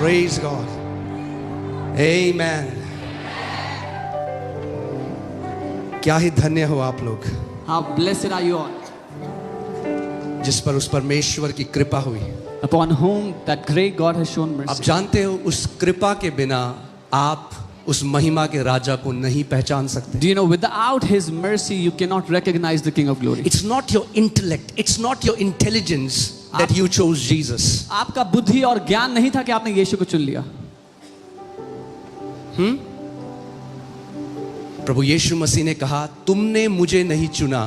Praise God. Amen. क्या ही धन्य हो आप लोग, How blessed are you all, जिस पर उस परमेश्वर की कृपा हुई। upon whom that great God has shown आप mercy. जानते हो उस कृपा के बिना आप उस महिमा के राजा को नहीं पहचान सकते। Do you know, without His mercy, you cannot recognize the King of Glory. It's not your intellect, it's not your intelligence that you chose Jesus. आपका बुद्धि और ज्ञान नहीं था कि आपने यीशु को चुन लिया। प्रभु यीशु मसीह ने कहा, तुमने मुझे नहीं चुना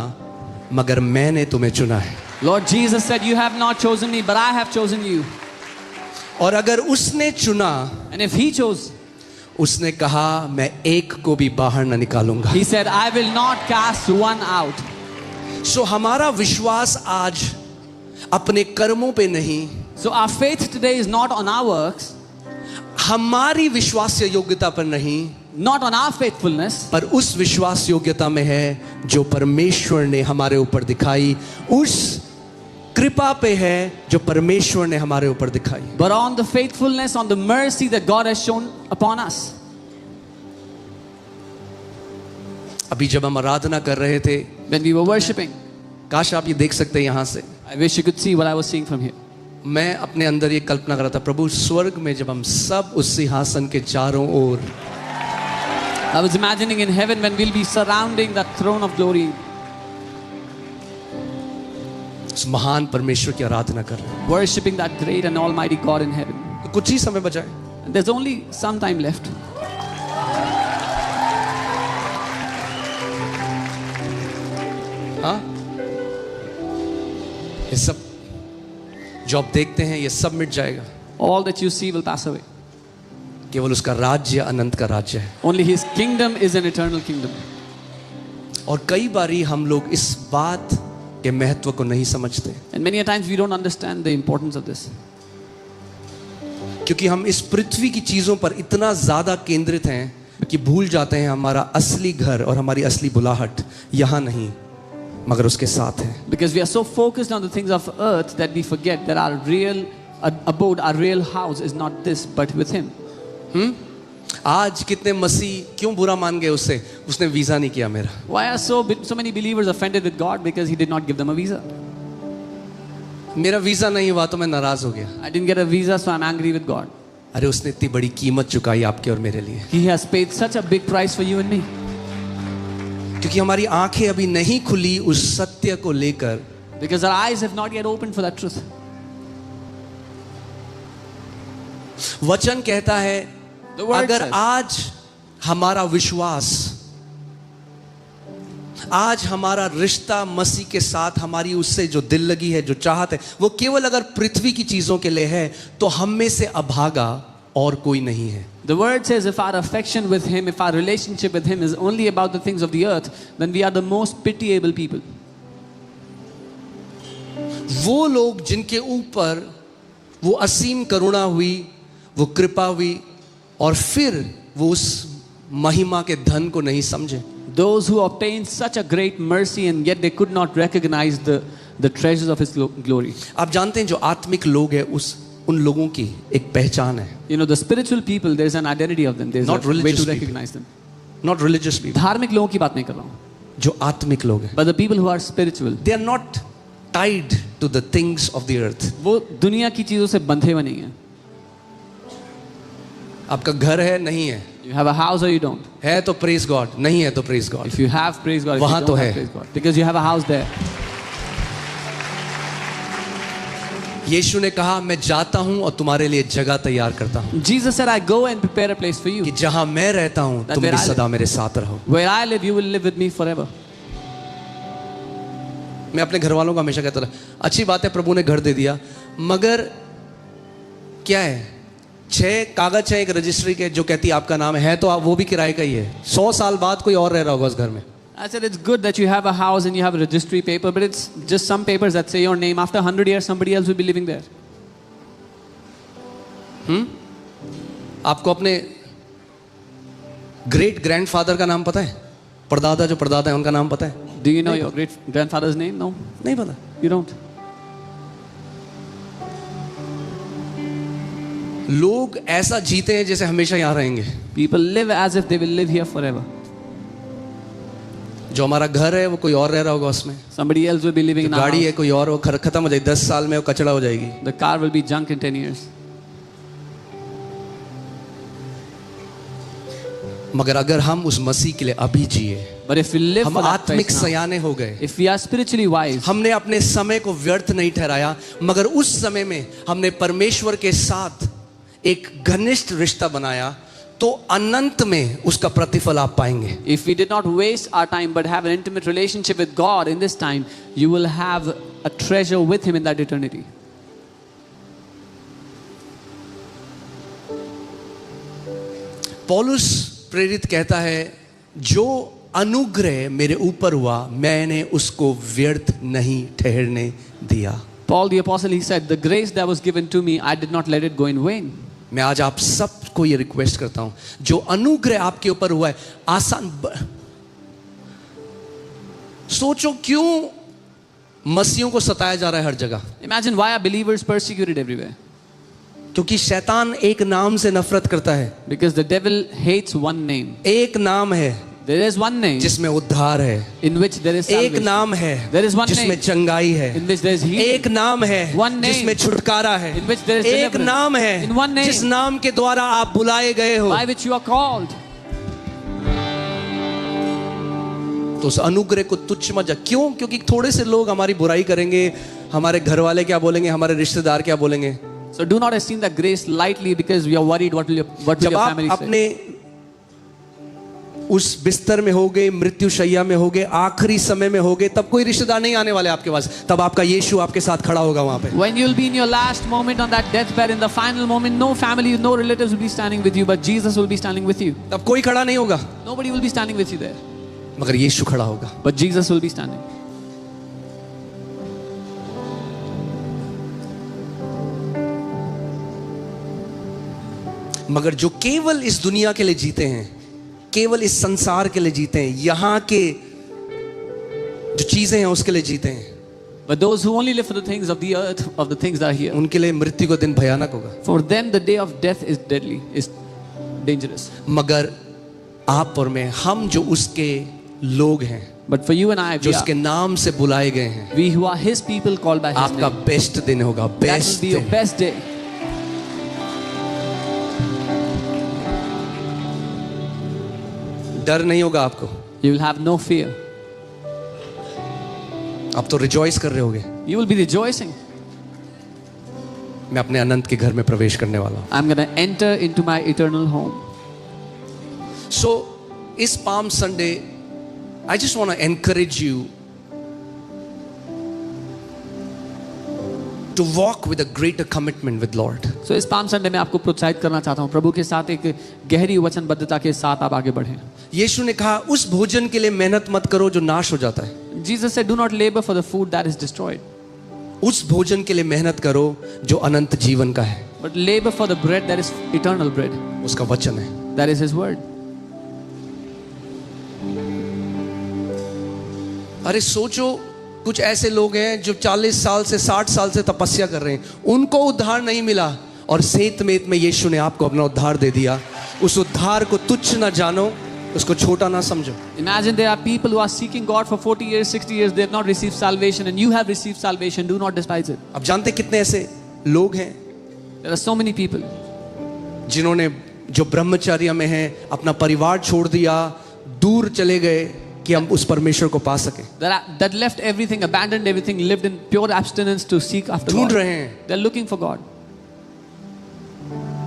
मगर मैंने तुम्हें चुना है। Lord Jesus said, "You have not chosen me, but I have chosen you." और अगर उसने चुना, And if He chose, उसने कहा मैं एक को भी बाहर न निकालूंगा। He said, "I will not cast one out." सो हमारा विश्वास आज अपने कर्मों पे नहीं, So our faith today is not on our works, हमारी विश्वासीय योग्यता पर नहीं, not on our faithfulness, पर उस विश्वास योग्यता में है जो परमेश्वर ने हमारे ऊपर दिखाई, उस कृपा पे है जो परमेश्वर ने हमारे ऊपर दिखाई। but on the faithfulness, on the mercy that God has shown upon us. अभी जब हम आराधना कर रहे थे, When we were worshiping, काश आप ये देख सकते हैं यहाँ से। I wish you could see what I was seeing from here. मैं अपने अंदर ये कल्पना कर रहा था, प्रभु स्वर्ग में जब हम सब उस सिंहासन के चारों ओर, I was imagining in heaven when we'll be surrounding that throne of glory, उस महान परमेश्वर की आराधना कर रहे हैं। worshiping that great and almighty God in heaven. तो कुछ ही समय बचा है। And there's only some time left. हाँ, ये सब जो आप देखते हैं ये सब मिट जाएगा, All that you see will pass away. केवल उसका राज्य अनंत का राज्य है। Only His kingdom is an eternal kingdom. और कई बारी हम लोग इस बात के महत्व को नहीं समझते, And many a times we don't understand the importance of this. क्योंकि हम इस पृथ्वी की चीजों पर इतना ज्यादा केंद्रित हैं कि भूल जाते हैं हमारा असली घर और हमारी असली बुलाहट यहाँ नहीं मगर उसके साथ है। Because we are so focused on the things of earth that we forget that our real abode, our real house is not this but with Him. आज कितने मसीह क्यों बुरा मान गए उससे, उसने वीजा नहीं किया मेरा। Why are so many believers offended with God? Because He did not give them a visa. मेरा वीजा नहीं हुआ तो मैं नाराज हो गया। I didn't get a visa, so I'm angry with God. अरे उसने इतनी बड़ी कीमत चुकाई आपके और मेरे लिए, He has paid such a big price for you and me. क्योंकि हमारी आंखें अभी नहीं खुली उस सत्य को लेकर। Because our eyes have not yet opened for that truth. वचन कहता है The word अगर says, आज हमारा विश्वास, आज हमारा रिश्ता मसीह के साथ, हमारी उससे जो दिल लगी है, जो चाहत है, वो केवल अगर पृथ्वी की चीजों के लिए है तो हम में से अभागा और कोई नहीं है। the word says, if our affection with Him, if our relationship with Him is only about the things of the earth, then we are the most pitiable people. वो लोग जिनके ऊपर वो असीम करुणा हुई, वो कृपा हुई, और फिर वो उस महिमा के धन को नहीं समझे। Those who obtained such a great mercy and yet they could not recognize the treasures of His glory. आप जानते हैं जो आत्मिक लोग हैं उन लोगों की एक पहचान है। You know, the spiritual people, there's an identity of them. There's Not a way religious to people. recognize them. Not religious people, धार्मिक लोगों की बात नहीं कर रहा हूँ. जो आत्मिक लोग हैं, But the people who are spiritual, they are not tied to the things of the earth. वो दुनिया की चीजों से बंधे हुए नहीं हैं. आपका घर है नहीं है, You have a house or you don't. है तो praise God, नहीं है तो praise God। If you have, praise God. If वहाँ you तो don't है। have, praise God. Because you have a house there. यीशु ने कहा मैं जाता हूँ और तुम्हारे लिए जगह तैयार करता हूँ, Jesus said, I go and prepare a place for कि you. जहाँ मैं रहता हूँ That तुम where भी I सदा मेरे साथ रहो। Where I live, you will live with me forever. मैं अपने घर वालों को हमेशा कहता था, अच्छी बात है प्रभु ने घर दे दिया, मगर क्या है, 6 कागज है एक रजिस्ट्री के जो कहती है आपका नाम है, तो आप वो भी किराए का ही है। 100 साल बाद कोई और रह रहा होगा उस घर में। I said, it's good that you have a house and you have a registry paper, but it's just some papers that say your name. After 100 years, somebody else will be living there. आपको अपने great grandfather का नाम पता है? परदादा जो परदादा है उनका नाम पता है? Do you know your great grandfather's name? No, नहीं पता। you don't. लोग ऐसा जीते हैं जैसे हमेशा यहाँ रहेंगे। People live as if they will live here forever. जो हमारा घर है वो कोई और रह रहा होगा उसमें, Somebody else will be living in our गाड़ी है house. कोई और, वो खत्म हो जाएगी, 10 साल में वो कचड़ा हो जाएगी। The car will be junk in 10 years. मगर अगर हम उस मसीह के लिए अभी जिए, But if we live हम for that आत्मिक Christ now, सयाने हो गए, if we are spiritually wise, हमने अपने समय को व्यर्थ नहीं ठहराया, मगर उस समय में हमने परमेश्वर के साथ एक घनिष्ठ रिश्ता बनाया, तो अनंत में उसका प्रतिफल आप पाएंगे। if we did not waste our time but have an intimate relationship with God in this time, you will have a treasure with Him in that eternity. पौलुस प्रेरित कहता है, जो अनुग्रह मेरे ऊपर हुआ मैंने उसको व्यर्थ नहीं ठहरने दिया। Paul the apostle, he said, the grace that was given to me, I did not let it go in vain. मैं आज आप सबको ये रिक्वेस्ट करता हूं, जो अनुग्रह आपके ऊपर हुआ है, सोचो क्यों मसीहों को सताया जा रहा है हर जगह। Imagine why are believers persecuted everywhere? क्योंकि शैतान एक नाम से नफरत करता है। Because the devil hates one name. एक नाम है There is one name जिसमें उद्धार है, in which there is एक salvation. नाम है There is one जिसमें name चंगाई है, in which there is healing. एक नाम है One name जिसमें छुटकारा है, in which there is एक deliverance. नाम है In one name जिस नाम के द्वारा आप बुलाए गए हो। by which you are called. तो उस अनुग्रह को तुच्छ मत जा। क्यों? क्योंकि थोड़े से लोग हमारी बुराई करेंगे, हमारे घर वाले क्या बोलेंगे, हमारे रिश्तेदार क्या बोलेंगे। So do not esteem that grace lightly because we are worried what will your जब आप family say. अपने उस बिस्तर में होगे, मृत्यु शैया में होगे, आखिरी समय में होगे, तब कोई रिश्तेदार नहीं आने वाले आपके पास, तब आपका यीशु आपके साथ खड़ा होगा वहां पे। When you'll be in your last moment on that deathbed, in the final moment, no family, no relatives will be standing with you, but Jesus will be standing with you. तब कोई खड़ा नहीं होगा, Nobody will be standing with you there, मगर यीशु खड़ा होगा। but Jesus will be standing. मगर जो केवल इस दुनिया के लिए जीते हैं, केवल इस संसार के लिए जीते हैं, यहाँ के जो चीजें हैं उसके लिए जीते हैं, But those who only live for the things of the earth, of the things that are here, उनके लिए मृत्यु का दिन भयानक होगा। for them the day of death is deadly, is dangerous. मगर आप और मैं, हम जो उसके लोग हैं, But for you and I, जो उसके नाम से बुलाए गए हैं, we who are His people called by His आपका name, बेस्ट दिन होगा। that will best be your दिन। best day. डर नहीं होगा आपको, You will have no fear. आप तो रिजॉइस कर रहे होगे, You will be rejoicing. मैं अपने अनंत के घर में प्रवेश करने वाला हूं। I'm going to enter into my eternal home. So इस palm Sunday I just want to encourage you to walk with a greater commitment with Lord. So इस पाम संडे में आपको प्रोत्साहित करना चाहता हूँ, प्रभु के साथ एक गहरी वचनबद्धता के साथ आप आगे बढ़ें। यीशु ने कहा, उस भोजन के लिए मेहनत मत करो जो नाश हो जाता है, Jesus said, do not labor for the food that is destroyed, उस भोजन के लिए मेहनत करो जो अनंत जीवन का है। but labor for the bread that is eternal bread. उसका वचन है। That is His word. अरे सोचो, कुछ ऐसे लोग हैं जो 40 साल से 60 साल से तपस्या कर रहे हैं, उनको उद्धार नहीं मिला, और सेत मेत में यीशु ने आपको अपना उद्धार दे दिया। उस उद्धार को तुच्छ ना जानो, उसको छोटा ना समझो। Imagine there are people who are seeking God for 40 years, 60 years, they have not received salvation, and you have received salvation. Do not despise it. अब जानते कितने ऐसे लोग हैं There are so many people जिन्होंने, जो ब्रह्मचर्य में हैं, अपना परिवार छोड़ दिया, दूर चले गए कि हम उस परमेश्वर को पा सकें। that left everything, abandoned everything, lived in pure abstinence to seek after ढूंढ God. रहे हैं, They are looking for God.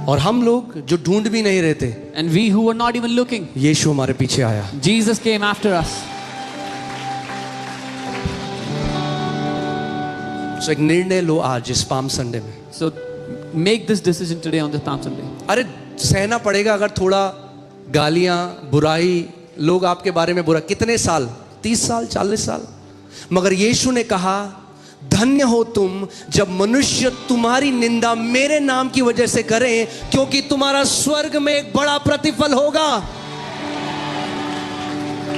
और हम लोग जो ढूंढ भी नहीं रहते, And we who were not even looking, यीशु हमारे पीछे आया। Jesus came after us. सो एक निर्णय लो आज इस पाम संडे में। So make this decision today on this Palm Sunday. अरे सहना पड़ेगा अगर थोड़ा गालियां, बुराई, लोग आपके बारे में बुरा, कितने साल, 30 साल, 40 साल, मगर यीशु ने कहा, धन्य हो तुम जब मनुष्य तुम्हारी निंदा मेरे नाम की वजह से करें, क्योंकि तुम्हारा स्वर्ग में एक बड़ा प्रतिफल होगा।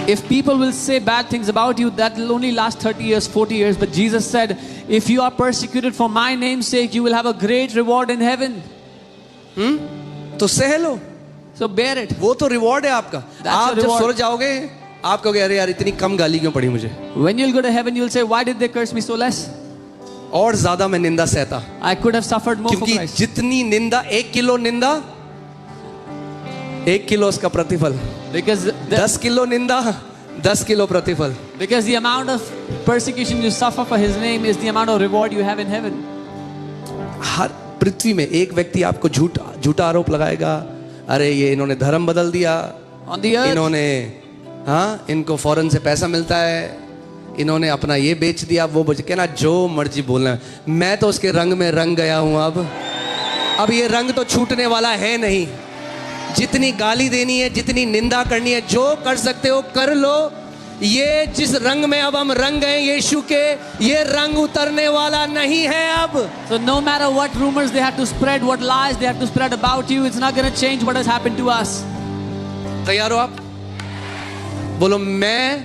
If people will say bad things about you, that will only last 30 years, 40 years. But Jesus said, if you are persecuted for my name's sake, you will have a great reward in heaven. तो सह लो, So bear it. वो तो reward है आपका। That's आप your जब reward. स्वर्ग जाओगे आप कहोगे अरे यार इतनी कम गाली क्यों पड़ी मुझे, When you'll go to heaven, you'll say, why did they curse me so less? और ज्यादा मैं निंदा सहता, I could have suffered more for क्योंकि Christ. जितनी निंदा, 1 किलो निंदा 1 किलो उसका प्रतिफल, Because 10 किलो निंदा 10 किलो प्रतिफल। the amount of persecution you suffer for His name is the amount of reward you have in heaven. हर पृथ्वी में एक व्यक्ति आपको झूठा आरोप लगाएगा, अरे ये इन्होंने धर्म बदल दिया, On the earth, इन्होंने, हाँ इनको फॉरेन से पैसा मिलता है, इन्होंने अपना ये बेच दिया वो बेच, कहना जो मर्जी बोलना है, मैं तो उसके रंग में रंग गया हूं। अब ये रंग तो छूटने वाला है नहीं। जितनी गाली देनी है, जितनी निंदा करनी है, जो कर सकते हो कर लो। ये जिस रंग में अब हम रंग गए यीशु के, ये रंग उतरने वाला नहीं है अब। so no matter what rumors they have to spread, what lies they have to spread about you, it's not going to change what has happened to us. तैयार हो आप? बोलो मैं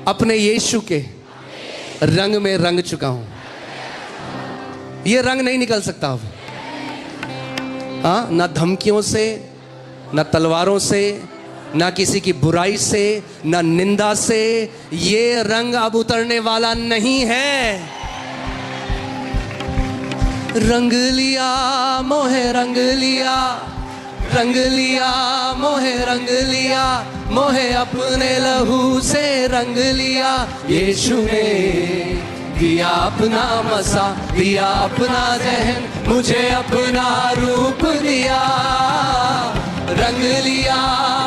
अपने यीशु के रंग में रंग चुका हूं, ये रंग नहीं निकल सकता अब। हाँ, ना धमकियों से, ना तलवारों से, ना किसी की बुराई से, ना निंदा से, ये रंग अब उतरने वाला नहीं है। रंग लिया मोहे रंग लिया, रंग लिया मोहे रंग लिया, मोहे अपने लहू से रंग लिया। यीशु ने दिया अपना मसा, दिया अपना जहन, मुझे अपना रूप दिया। रंग लिया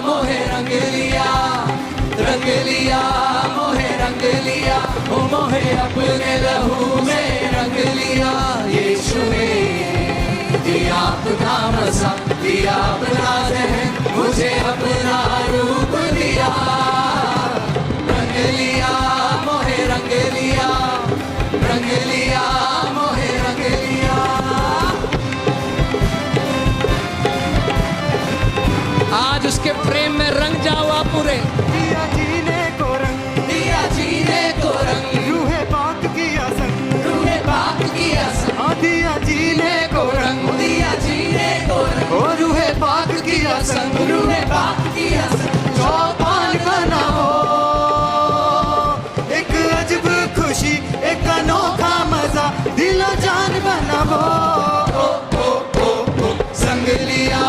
मोहे रंग लिया, रंग लिया मोहे रंग लिया, ओ मोहे अपने लहू में रंग लिया। यीशु ने दिया अपना मसा, दिया अपना जहन, मुझे अपना रूप दिया। रंग लिया मोहे रंग लिया, रंग लिया मोहे रंग लिया। आज उसके प्रेम में रंग जाओ आप पूरे। दिया जीने को रंग, दिया जीने को रंग, रूहे पाक किया संग, रूहे पाक किया संग। हाँ दिया जीने को रंग, दिया जीने को रंग, ओ रूहे पाक किया संग, रूहे पाक किया संग। चौपाल बना हो एक अजब खुशी, एक अनोखा मजा, दिलो जान बना हो। संग लिया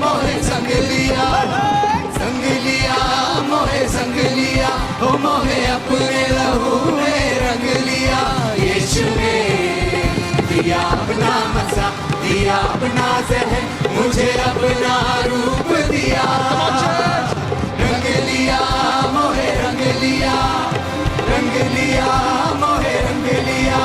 मोहे संग लिया, संग लिया मोहे संग लिया, ओ मोहे अपने लहू में रंग लिया। यीशु ने दिया अपना मसा, दिया अपना जहन, मुझे अपना रूप दिया। रंग लिया मोहे रंग लिया, रंग लिया मोहे रंग लिया।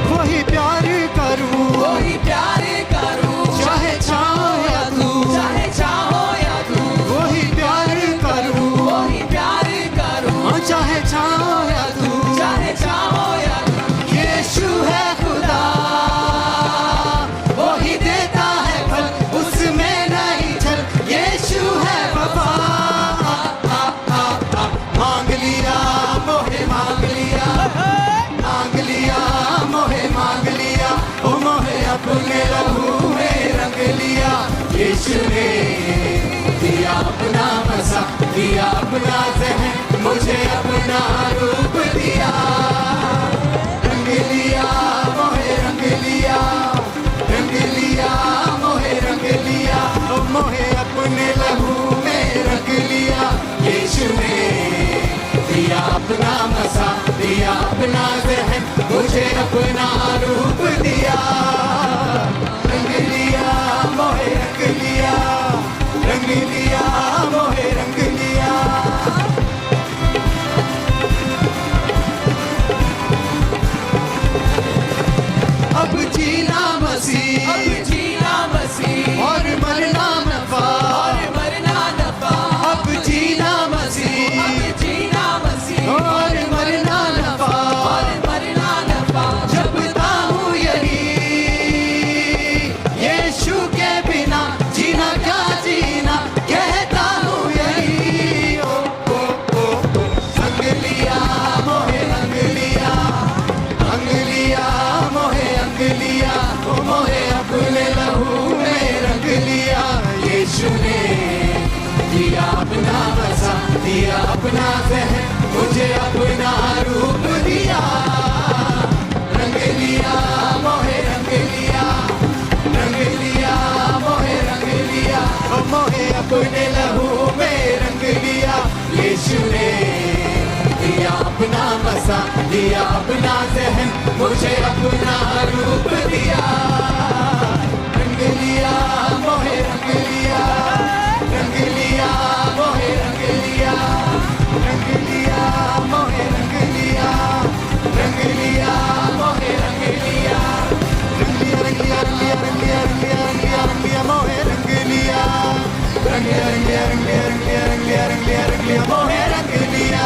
वही प्यार करूं, वही प्यार करूं, चाहे छाओ या तू, चाहे चाहो या तू, वही प्यार करूं, वही प्यार करूं, हाँ चाहे छाओ या तू। चाहे चाहो या तू। यीशु है खुदा, वही देता है फल, उसमें नहीं छल, यीशु है वफा। मांग लिया मोहे मांग लिया, मांग लिया मोहे मांग लिया, ओ मोहे अपने लहू में रंग लिया। यीशु ने दिया अपना मसा, दिया अपना जहन, मुझे अपना रूप दिया। रंग लिया मोहे रंग लिया, रंग लिया मोहे रंग लिया, ओ मोहे अपने लहू में रंग लिया। यीशु ने दिया अपना मसा, दिया अपना जहन, मुझे अपना रूप दिया। रंग लिया मोहे रंग लिया, रंग लिया मोहे रंग लिया। अब जीना मसीह, अब जीना मसीह, और मरना नफा, और मरना नफा। अब जीना मसीह, अब जीना मसीह, और मरना नफा। और मरना नफा। जपता हूँ दिया अपना मसा, दिया अपना जहन, मुझे अपना रूप दिया, रंग लिया मोहे रंग लिया, रंग लिया मोहे रंग लिया, ओ मोहे अपने लहू में रंग लिया, यीशु ने दिया अपना मसा, दिया अपना जहन, मुझे अपना रूप दिया, रंग लिया मोहे रंग लिया, रंग लिया मोहे रंग लिया, रंग लिया मोहे रंग लिया, रंग लिया मोहे रंग लिया, रंग लिया रंग लिया रंग लिया रंग लिया रंग लिया रंग लिया रंग लिया मोहे रंग लिया, रंग लिया रंग लिया रंग लिया रंग लिया रंग लिया रंग लिया रंग लिया मोहे रंग लिया,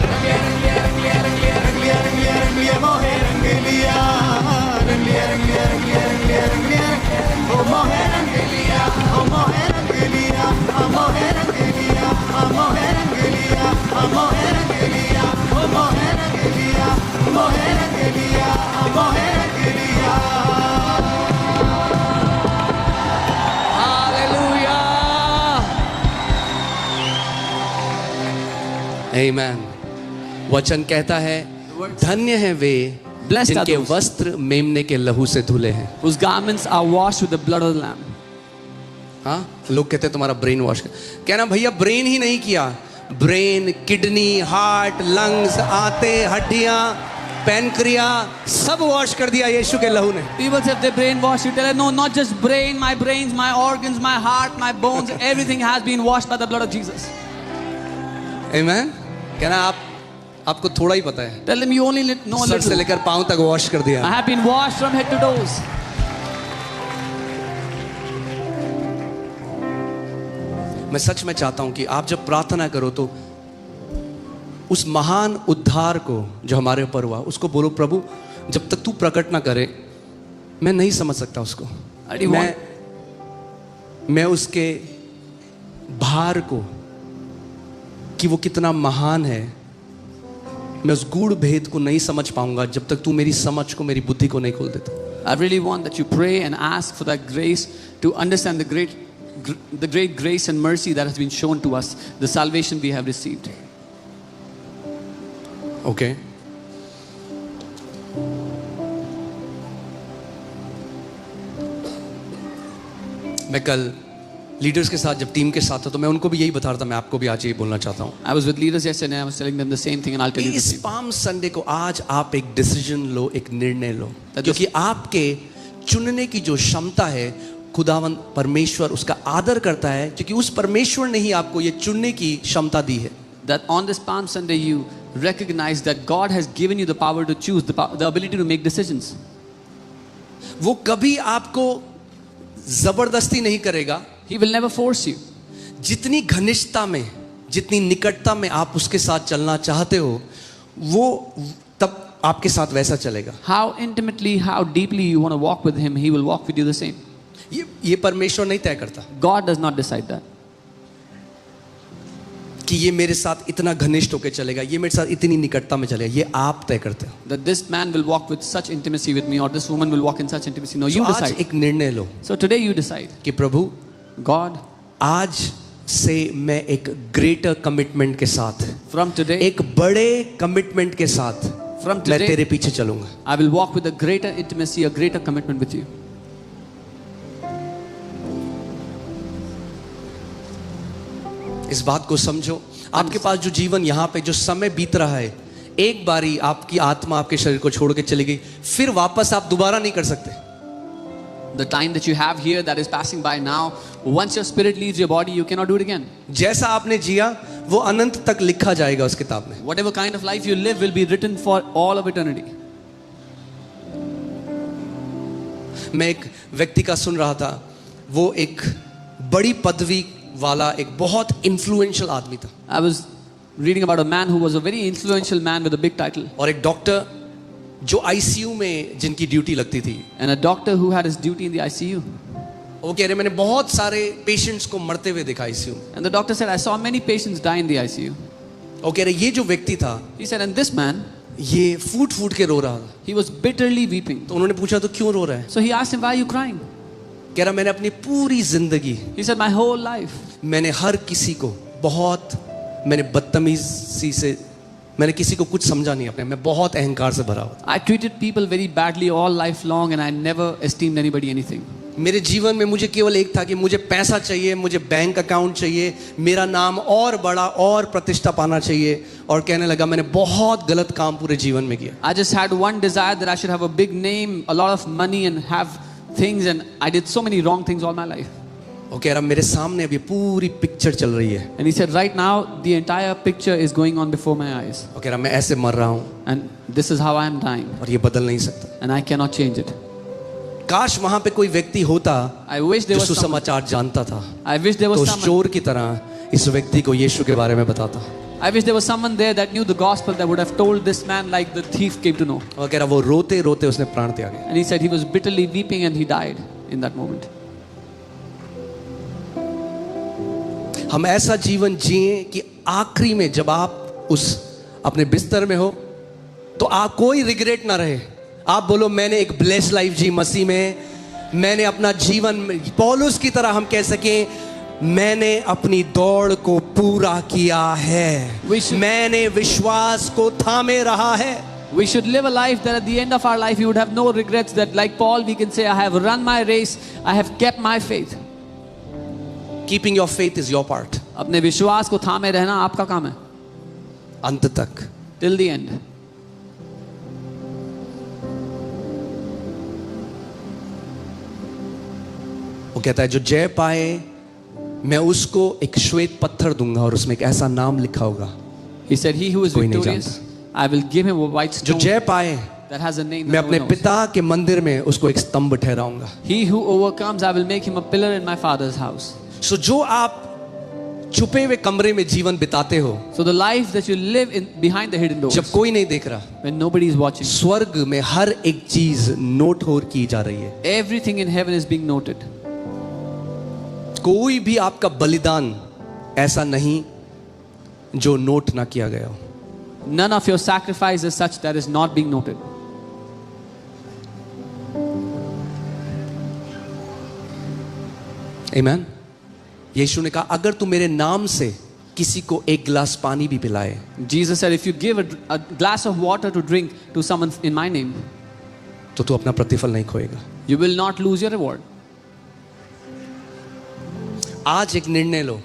रंग लिया रंग लिया रंग लिया रंग लिया रंग लिया रंग लिया मोहे रंग लिया, रंग लिया रंग लिया रंग लिया रंग लिया रंग लिया ओ मोहे रंग लिया, ओ मोहे रंग लिया, ओ मोहे रंग लिया, ओ मोहे रंग लिया, ओ मोहे रंग लिया, ओ मोहे रंग लिया, मोहे रंग लिया, मोहे रंग लिया। हालेलुया, आमीन। वचन कहता है धन्य है वे Blessed are जिनके those वस्त्र मेमने के लहू से धुले हैं। whose garments are washed with the blood of the Lamb. हाँ, लोग कहते हैं तुम्हारा ब्रेन वॉश कर, कहना भैया ब्रेन ही नहीं किया, ब्रेन, किडनी, हार्ट, लंग्स, आंतें, हड्डियां, पैनक्रिया सब वॉश कर दिया यीशु के लहू ने। People say they brainwash you. Tell them, no, not just brain, my brains, my organs, my heart, my bones, everything has been washed by the blood of Jesus. आमीन। कहना आपको थोड़ा ही पता है, Tell them you only know a sir से little. लेकर पांव तक वॉश कर दिया। I have been washed from head to toes. मैं सच में चाहता हूं कि आप जब प्रार्थना करो तो उस महान उद्धार को जो हमारे ऊपर हुआ उसको बोलो, प्रभु जब तक तू प्रकट ना करे मैं नहीं समझ सकता उसको। I do मैं उसके भार को कि वो कितना महान है, मैं उस गूढ़ भेद को नहीं समझ पाऊंगा जब तक तू मेरी समझ को, मेरी बुद्धि को नहीं खोल देता। I really want that you pray and ask for that grace to understand the great grace and mercy that has been shown to us, the salvation we have received. Okay मैं कल लीडर्स के साथ जब team के साथ था तो मैं उनको भी यही बता रहा था, मैं आपको भी आज यही बोलना चाहता हूँ। I was with leaders yesterday and I was telling them the same thing and I'll tell you the इस same. पाम संडे को आज आप एक डिसीजन लो, एक निर्णय लो, That क्योंकि आपके चुनने की जो क्षमता है खुदावन परमेश्वर उसका आदर करता है, क्योंकि उस परमेश्वर ने ही आपको ये चुनने की क्षमता दी है। That on this Palm Sunday you recognize that God has given you the power to choose, the ability to make decisions. वो कभी आपको जबरदस्ती नहीं करेगा। He will never force you. जितनी घनिष्ठता में, जितनी निकटता में आप उसके साथ चलना चाहते हो वो तब आपके साथ वैसा चलेगा। How intimately, how deeply you want to walk with Him, He will walk with you the same. ये परमेश्वर नहीं तय करता God does not decide that. कि ये मेरे साथ इतना घनिष्ठ होकर चलेगा, ये मेरे साथ इतनी निकटता में चलेगा, ये आप तय करते हो। That this man will walk with such intimacy with me or this woman will walk in such intimacy. No, you तो आज decide. एक निर्णय लो So today you decide. कि प्रभु God, आज से मैं एक ग्रेटर कमिटमेंट के साथ, from today, एक बड़े कमिटमेंट के साथ from मैं today, तेरे पीछे चलूंगा। I will walk with a greater intimacy, a greater commitment with you. इस बात को समझो, आपके पास जो जीवन यहाँ पे जो समय बीत रहा है, एक बारी आपकी आत्मा आपके शरीर को छोड़ के चली गई, फिर वापस आप दोबारा नहीं कर सकते। The time that you have here that is passing by now, once your spirit leaves your body, you cannot do it again. जैसा आपने जिया वो अनंत तक लिखा जाएगा उस किताब में। Whatever kind of life you live will be written for all of eternity. मैं एक व्यक्ति का सुन रहा था, वो एक बड़ी पदवी वाला एक बहुत इन्फ्लुएंशियल आदमी था। I was reading about a man who was a very influential man with a big title. और एक डॉक्टर जो आईसीयू में जिनकी ड्यूटी लगती थी, And a doctor who had his duty in the ICU. वो कह रहे मैंने बहुत सारे पेशेंट्स को मरते हुए देखा आईसीयू में। And the doctor said, I saw many patients die in the ICU. वो कह रहे ये जो व्यक्ति था He said, and this man, ये फूट फूट के रो रहा था। he was bitterly weeping. तो उन्होंने पूछा तो क्यों रो रहा है? So he asked him, why are you crying? कह रहा मैंने अपनी पूरी जिंदगी He said, my whole life, मैंने हर किसी को बहुत, मैंने बदतमीजी से, मैंने किसी को कुछ समझा नहीं अपने, मैं बहुत अहंकार से भरा हुआ था। I treated people very badly all life long and I never esteemed anybody anything. मेरे जीवन में मुझे केवल एक था कि मुझे पैसा चाहिए, मुझे बैंक अकाउंट चाहिए, मेरा नाम और बड़ा और प्रतिष्ठा पाना चाहिए, और कहने लगा मैंने बहुत गलत काम पूरे जीवन में किया। I just had one desire that I should have a big name, a lot of money and have things, and I did so many wrong things all my life. वो कह रहा मेरे सामने अभी पूरी पिक्चर चल रही है, And he said, right now the entire picture is going on before my eyes. वो कह रहा मैं ऐसे मर रहा हूँ And this is how I am dying. और ये बदल नहीं सकता। And I cannot change it. काश वहां पे कोई व्यक्ति होता I wish there जो was someone, सुसमाचार जानता था, I wish there तो was उस someone, चोर की तरह इस व्यक्ति को यीशु के बारे में बताता। I wish there was someone there that knew the gospel that would have told this man like the thief came to know. वो कह रहा वो रोते रोते उसने प्राण त्याग दिया। And he said he was bitterly weeping and he died in that moment. हम ऐसा जीवन जिए कि आखिरी में जब आप उस अपने बिस्तर में हो तो आप कोई रिग्रेट ना रहे, आप बोलो मैंने एक ब्लेस्ड लाइफ जी मसीह में, मैंने अपना जीवन, पौलुस की तरह हम कह सकें मैंने अपनी दौड़ को पूरा किया है, मैंने विश्वास को थामे रहा है। We should live a life that at the end of our life we would have no regrets, that like Paul we can say I have run my race, I have kept my faith. Keeping your faith is your part. अपने विश्वास को थामे रहना आपका काम है अंत तक। till the end. वो कहता है जो जय पाए मैं उसको एक श्वेत पत्थर दूंगा और उसमें एक ऐसा नाम लिखा होगा। He said, he who is कोई नहीं victorious, I will give him a white जो stone जय पाए that has a name मैं that no अपने one knows. पिता के मंदिर में उसको एक स्तंभ ठहराऊंगा। He who overcomes, I will make him a pillar in my father's house. सो जो आप छुपे हुए कमरे में जीवन बिताते हो, So the life that you live in behind the hidden doors, जब कोई नहीं देख रहा, when nobody is watching, स्वर्ग में हर एक चीज नोट हो की जा रही है। everything in heaven is being noted. कोई भी आपका बलिदान ऐसा नहीं जो नोट ना किया गया हो। None of your sacrifice is such that is not being noted. आमीन। यीशु ने कहा अगर तू मेरे नाम से किसी को एक गिलास पानी भी पिलाए, Jesus said, if you give a glass of water to drink to someone in my name, तो तू अपना प्रतिफल नहीं खोएगा। you will not lose your reward. आज एक निर्णय लो।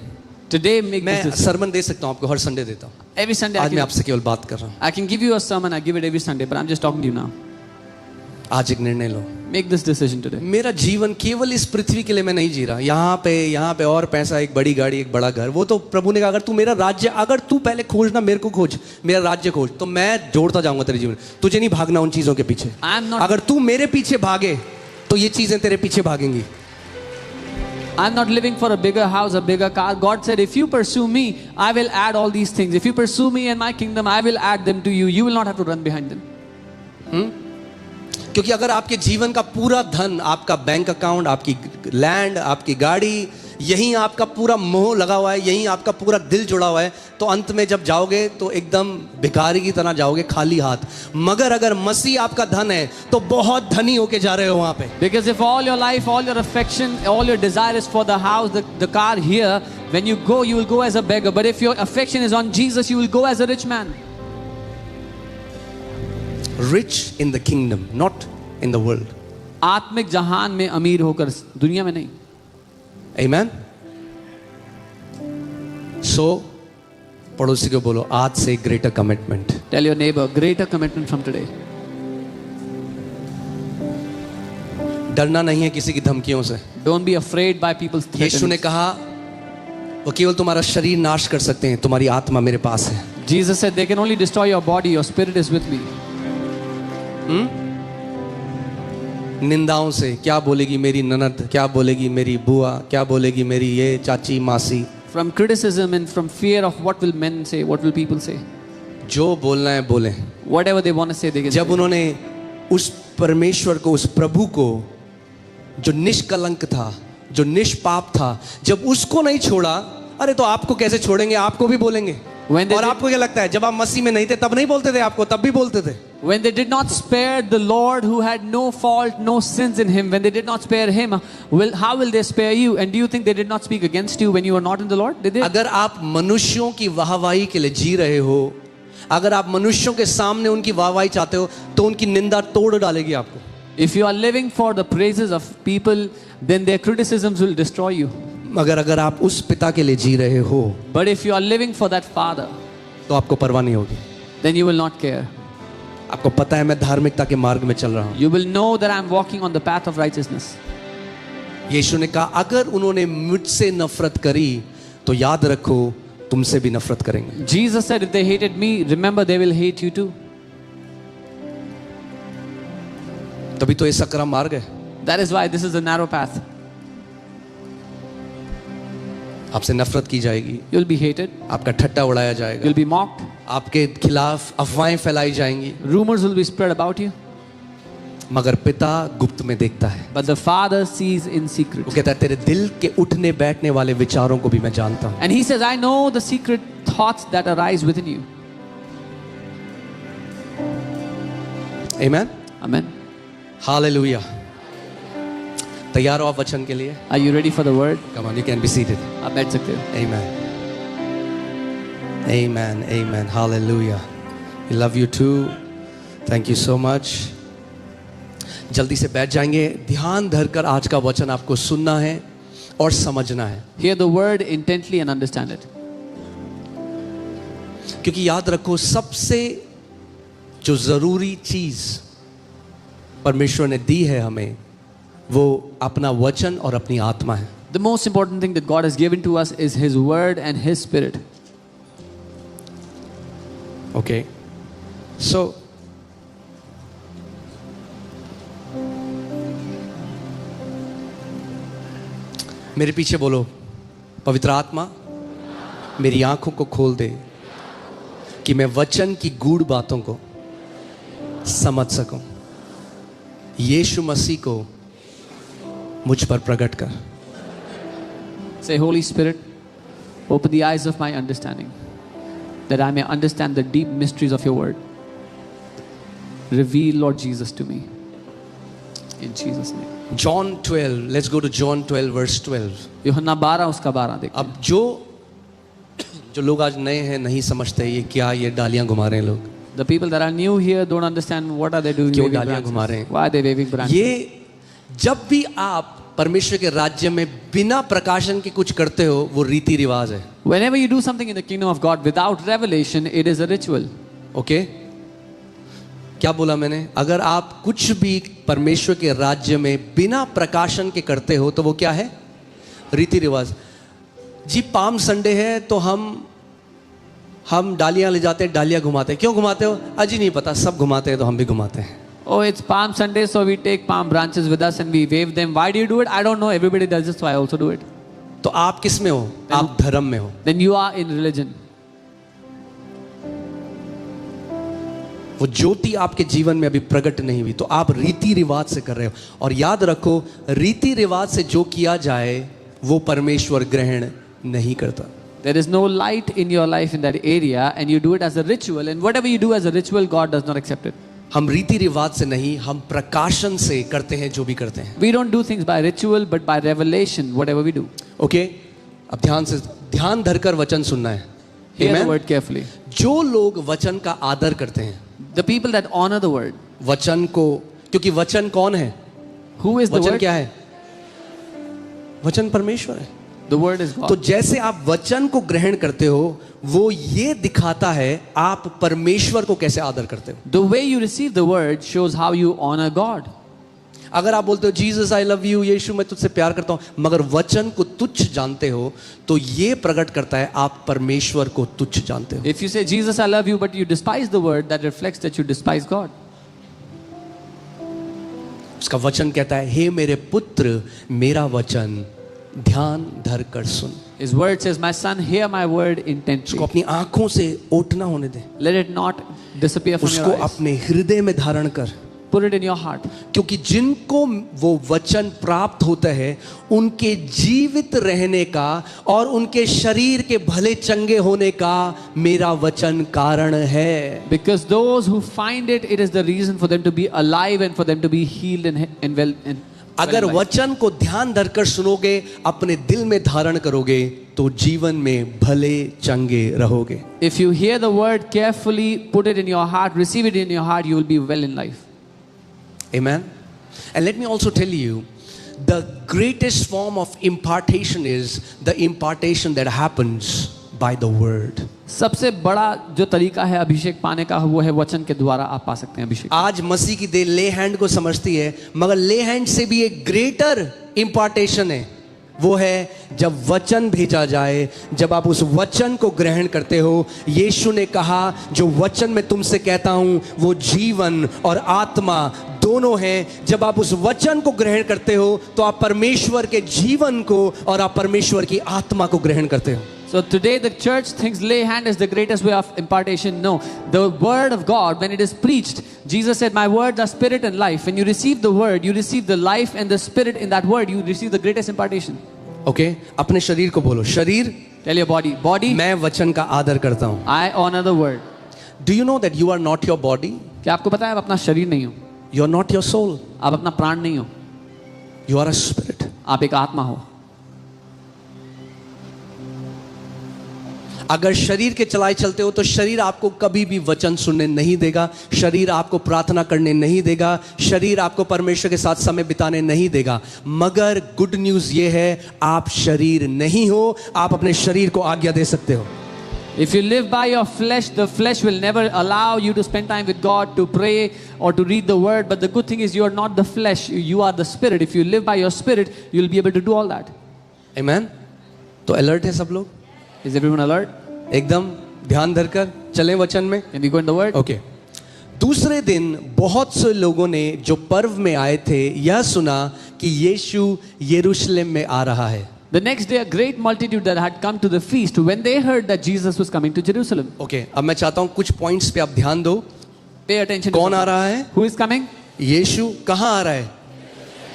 Today, make मैं this decision. सरमन दे सकता हूँ आपको, हर संडे देता हूँ। Every Sunday, आज मैं आपसे केवल बात कर रहा हूँ। I can give you a sermon. I give it every Sunday, but I'm just talking to you now. आज एक निर्णय लो। Make this decision today. मेरा जीवन केवल इस पृथ्वी के लिए मैं नहीं जी रहा, यहाँ पे और पैसा, एक बड़ी गाड़ी, एक बड़ा घर, वो तो प्रभु ने कहा अगर तू मेरा राज्य, अगर तू पहले खोजना, मेरे को खोज, मेरा राज्य खोज, तो मैं जोड़ता जाऊंगा तेरे जीवन। तुझे नहीं भागना उन चीजों के पीछे। अगर तू मेरे पीछे भागे तो ये चीजें तेरे पीछे भागेंगी। I'm not living for a bigger house, a bigger car. God said, if you pursue me, I will add all these things. If you pursue me and my kingdom, I will add them to you. You will not have to run behind them. क्योंकि अगर आपके जीवन का पूरा धन, आपका bank account, आपकी land, आपकी गाड़ी, यहीं आपका पूरा मोह लगा हुआ है, यहीं आपका पूरा दिल जुड़ा हुआ है, तो अंत में जब जाओगे तो एकदम भिखारी की तरह जाओगे, खाली हाथ। मगर अगर मसीह आपका धन है तो बहुत धनी होके जा रहे हो वहां पे। Because if all your life, all your affection, all your desire is for the house, the car here, when you go, you will go as a beggar. But if your affection is on Jesus, you will go as a rich man. Rich in the kingdom, not in the world. आत्मिक जहान में अमीर होकर, दुनिया में नहीं. Amen. So, पड़ोसी को बोलो आज से greater commitment. Tell your neighbor, greater commitment from today. डरना नहीं है किसी की धमकियों से। Don't be afraid by people's यीशु ने threats. कहा वो केवल तुम्हारा शरीर नाश कर सकते हैं, तुम्हारी आत्मा मेरे पास है। Jesus said, they can only destroy your body, your spirit is with me. निंदाओं से, क्या बोलेगी मेरी ननद, क्या बोलेगी मेरी बुआ, क्या बोलेगी मेरी ये चाची मासी, From criticism and from fear of what will men say, what will people say. जो बोलना है बोले। Whatever they want to say, they can जब say. उन्होंने उस परमेश्वर को, उस प्रभु को जो निष्कलंक था, जो निष्पाप था, जब उसको नहीं छोड़ा, अरे तो आपको कैसे छोड़ेंगे, आपको भी बोलेंगे। When they और did- आपको क्या लगता है जब आप मसीह में नहीं थे तब नहीं बोलते थे आपको, तब भी बोलते थे। When they did not spare the Lord who had no fault, no sins in him, when they did not spare him, how will they spare you? And do you think they did not speak against you when you were not in the Lord? They did. अगर आप मनुष्यों की वाहवाही के लिए जी रहे हो, अगर आप मनुष्यों के सामने उनकी वाहवाही चाहते हो, तो उनकी निंदा तोड़ डालेगी आपको. If you are living for the praises of people, then their criticisms will destroy you. मगर अगर आप उस पिता के लिए जी रहे हो, But if you are living for that Father, तो आपको परवाह नहीं होगी. then you will not care. आपको पता है मैं धार्मिकता के मार्ग में चल रहा हूं. You will know that I am walking on the path of righteousness. यीशु ने कहा अगर उन्होंने मुझसे नफरत करी तो याद रखो तुमसे भी नफरत करेंगे. Jesus said, if they hated me, remember they will hate you too. तभी तो ये सकरा मार्ग है. That is why this is a narrow path. आपसे नफरत की जाएगी, You'll be hated, आपका ठट्टा उड़ाया जाएगा, you'll be mocked, आपके खिलाफ अफवाहें फैलाई जाएंगी. rumors will be spread about you. मगर पिता गुप्त में देखता है. But the Father sees in secret. वो कहता है तेरे दिल के उठने बैठने वाले विचारों को भी मैं जानता हूं. And He says, I know the secret thoughts that arise within you. Amen. Amen. Hallelujah. तैयार हो आप वचन के लिए? Are you ready for the word? Come on, you can be seated. आप बैठ सकते हो. Amen. Amen. Amen. Hallelujah. We love you too. Thank you so much. जल्दी से बैठ जाएंगे. ध्यान धरकर आज का वचन आपको सुनना है और समझना है. Hear the word intently and understand it. क्योंकि याद रखो सबसे जो जरूरी चीज परमेश्वर ने दी है हमें, वो अपना वचन और अपनी आत्मा है. The most important thing that God has given to us is His word and His spirit. Okay. So मेरे पीछे बोलो, पवित्र आत्मा मेरी आंखों को खोल दे कि मैं वचन की गूढ़ बातों को समझ सकूं. यीशु मसीह को मुझ पर प्रकट कर. Say, Holy Spirit, open the eyes of my understanding, that I may understand the deep mysteries of your word. Reveal, Lord Jesus, to me. In Jesus' name. John 12, let's go to John 12 verse 12. यूहन्ना 12 उसका 12 देखते हैं. अब जो लोग आज नए हैं नहीं समझते ये क्या, ये डालियां घुमा रहे हैं लोग. The people that are new here don't understand what are they doing. क्यों waving डालियां घुमा रहे branches. हैं? Why are they waving branches? ये जब भी आप परमेश्वर के राज्य में बिना प्रकाशन के कुछ करते हो, वो रीति रिवाज है. Whenever you do something in the kingdom of God without revelation, it is a ritual. Okay क्या बोला मैंने? अगर आप कुछ भी परमेश्वर के राज्य में बिना प्रकाशन के करते हो तो वो क्या है? रीति रिवाज. जी पाम संडे है तो हम डालियां ले जाते हैं, डालियां घुमाते हैं. क्यों घुमाते हो? अजी नहीं पता, सब घुमाते हैं तो हम भी घुमाते हैं. Oh, it's Palm Sunday, so we take palm branches with us and we wave them. Why do you do it? I don't know. Everybody does it, so I also do it. तो आप किस में हो? आप धर्म में हो. Then you are in religion. वो ज्योति आपके जीवन में अभी प्रकट नहीं हुई, तो आप रीति रिवाज से कर रहे हो. और याद रखो रीति रिवाज से जो किया जाए वो परमेश्वर ग्रहण नहीं करता. There is no light in your life in that area, and you do it as a ritual. And whatever you do as a ritual, God does not accept it. हम रीति रिवाज से नहीं, हम प्रकाशन से करते हैं जो भी करते हैं. We don't do things by ritual, but by revelation, whatever we do. Okay अब ध्यान धरकर वचन सुनना है. Hear the Amen? word carefully. जो लोग वचन का आदर करते हैं, The people that honor the word. वचन को, क्योंकि वचन कौन है? Who is the वचन word? क्या है? वचन परमेश्वर है. The word is तो God. जैसे आप वचन को ग्रहण करते हो, वो ये दिखाता है आप परमेश्वर को कैसे आदर करते हो. The way you receive the word shows how you honor God. अगर आप बोलते हो जीसस आई लव यू, यीशु मैं तुझसे प्यार करता हूं, मगर वचन को तुच्छ जानते हो, तो ये प्रकट करता है आप परमेश्वर को तुच्छ जानते हो. If you say, Jesus, I love you, but you despise the word, that reflects that you despise God. उसका वचन कहता है हे मेरे पुत्र मेरा वचन ध्यान धर कर सुन. His word says, my son, hear my word उसको intently. अपनी आंखों से ओट ना होने दे, Let it not disappear from उसको your eyes. अपने हृदय में धारण कर. Put it in your heart. क्योंकि जिनको वो वचन प्राप्त होता है उनके जीवित रहने का और उनके शरीर के भले चंगे होने का मेरा वचन कारण है. Because those who find it, it is the reason for them to be alive and for them to be healed and well. अगर वचन को ध्यान धरकर सुनोगे, अपने दिल में धारण करोगे, तो जीवन में भले चंगे रहोगे. If you hear the word carefully, put it in your heart, receive it in your heart, you will be well in life. Amen. And let me also tell you, the greatest form of impartation is the impartation that happens by the word. सबसे बड़ा जो तरीका है अभिषेक पाने का वो है वचन के द्वारा आप पा सकते हैं अभिषेक. आज मसीह की देह ले हैंड को समझती है, मगर ले हैंड से भी एक ग्रेटर इम्पार्टेशन है. वो है जब वचन भेजा जाए, जब आप उस वचन को ग्रहण करते हो. यीशु ने कहा, जो वचन मैं तुमसे कहता हूं वो जीवन और आत्मा दोनों हैं. जब आप उस वचन को ग्रहण करते हो तो आप परमेश्वर के जीवन को और आप परमेश्वर की आत्मा को ग्रहण करते हो. So today the church thinks lay hand is the greatest way of impartation. No, the word of God, when it is preached, Jesus said, my words are spirit and life. When you receive the word, you receive the life and the spirit in that word. You receive the greatest impartation. Okay? अपने शरीर को बोलो, शरीर, Tell your body, body, मैं वचन का आदर करता हूं. I honor the word. Do you know that you are not your body? क्या आपको पता है आप अपना शरीर नहीं हो, You are not your soul. आप अपना प्राण नहीं हो, You are a spirit. आप एक आत्मा हो. अगर शरीर के चलाए चलते हो तो शरीर आपको कभी भी वचन सुनने नहीं देगा, शरीर आपको प्रार्थना करने नहीं देगा, शरीर आपको परमेश्वर के साथ समय बिताने नहीं देगा. मगर गुड न्यूज़ ये है, आप शरीर नहीं हो, आप अपने शरीर को आज्ञा दे सकते हो. If you live by your flesh, the flesh will never allow you to spend time with God, to pray or to read the word. But the good thing is you are not the flesh, you are the spirit. If you live by your spirit, you will be able to do all that. Amen. तो alert है सब लोग, Is everyone alert? एकदम ध्यान धरकर चलें वचन में. Can we go in the word? Okay. दूसरे दिन बहुत से लोगों ने जो पर्व में आए थे यह सुना कि यीशु यरूशलेम में आ रहा है. The next day, a great multitude that had come to the feast, when they heard that Jesus was coming to Jerusalem. Okay, अब मैं चाहता हूं कुछ पॉइंट्स पे आप ध्यान दो. Pay attention. कौन आ रहा है? Who is coming? यीशु. कहां आ रहा है?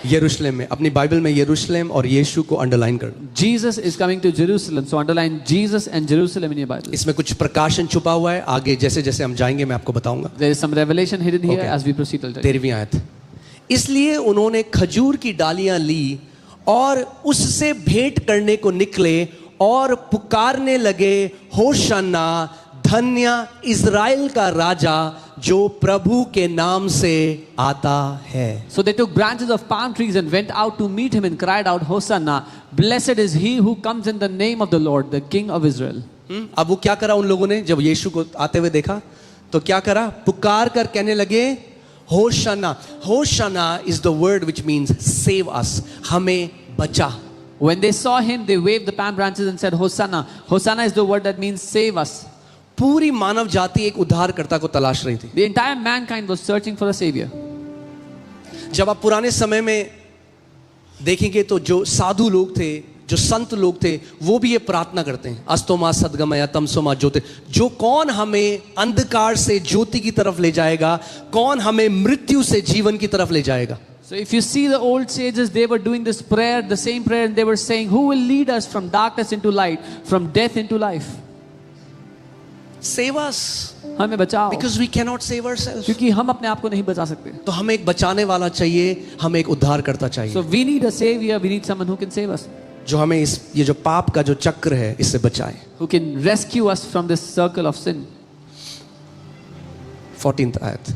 यरूशलेम में. अपनी बाइबल में यरूशलेम और यीशु को अंडरलाइन कर दो. Jesus is coming to Jerusalem. So underline Jesus and Jerusalem in your Bible. इसमें कुछ प्रकाशन छुपा हुआ है. आगे जैसे जैसे हम जाएंगे मैं आपको बताऊंगा. There is some revelation hidden here Okay. as we proceed. Till 13वीं आयत. इसलिए उन्होंने खजूर की डालियां ली और उससे भेंट करने को निकले और पुकारने लगे, होशाना, धन्य इज़राइल का राजा जो प्रभु के नाम से आता है. So they took branches of palm trees and went out to meet him and cried out, Hosanna, blessed is he who comes in the name of the Lord, the King of Israel. अब वो क्या करा उन लोगों ने जब यीशु को आते हुए देखा तो क्या करा? पुकार कर कहने लगे, होशाना. होशाना is the word which means save us. हमें बचा. When they saw him, they waved the palm branches and said, Hosanna. Hosanna is the word that means save us. पूरी मानव जाति एक उद्धारकर्ता को तलाश रही थी. The entire mankind was searching for a savior. जब आप पुराने समय में देखेंगे तो जो साधु लोग थे, जो संत लोग थे, वो भी ये प्रार्थना करते हैं, अस्तोमा सद्गमया तमसोमा ज्योति. जो कौन हमें अंधकार से ज्योति की तरफ ले जाएगा, कौन हमें मृत्यु से जीवन की तरफ ले जाएगा. So if you see the old sages, they were doing this prayer, the same prayer, and they were saying, who will lead us from darkness into light, from death into life? Save us. हमें बचाओ. Because we cannot save ourselves. क्योंकि हम अपने आप को नहीं बचा सकते. तो हमें एक बचाने वाला चाहिए, हमें एक उद्धारकर्ता चाहिए. So we need a savior, we need someone who can save us. जो हमें इस ये जो पाप का जो चक्र है इससे बचाए. Who can rescue us from this circle of sin. 14th आयत.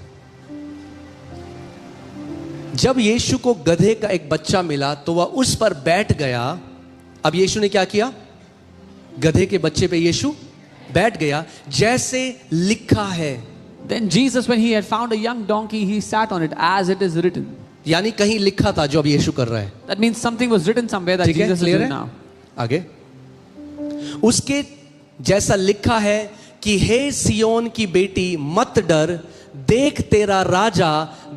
जब यीशु को गधे का एक बच्चा मिला तो वह उस पर बैठ गया. अब यीशु ने क्या किया? गधे के बच्चे पे यीशु बैठ गया, जैसे लिखा है. Then Jesus, when he had found a young donkey, he sat on it as it is written. यानी कहीं लिखा था जो अब यीशु कर रहा है. That means something was written somewhere that ठीक है, Jesus is clear doing है? now. आगे उसके जैसा लिखा है कि हे सियोन की बेटी मत डर, देख तेरा राजा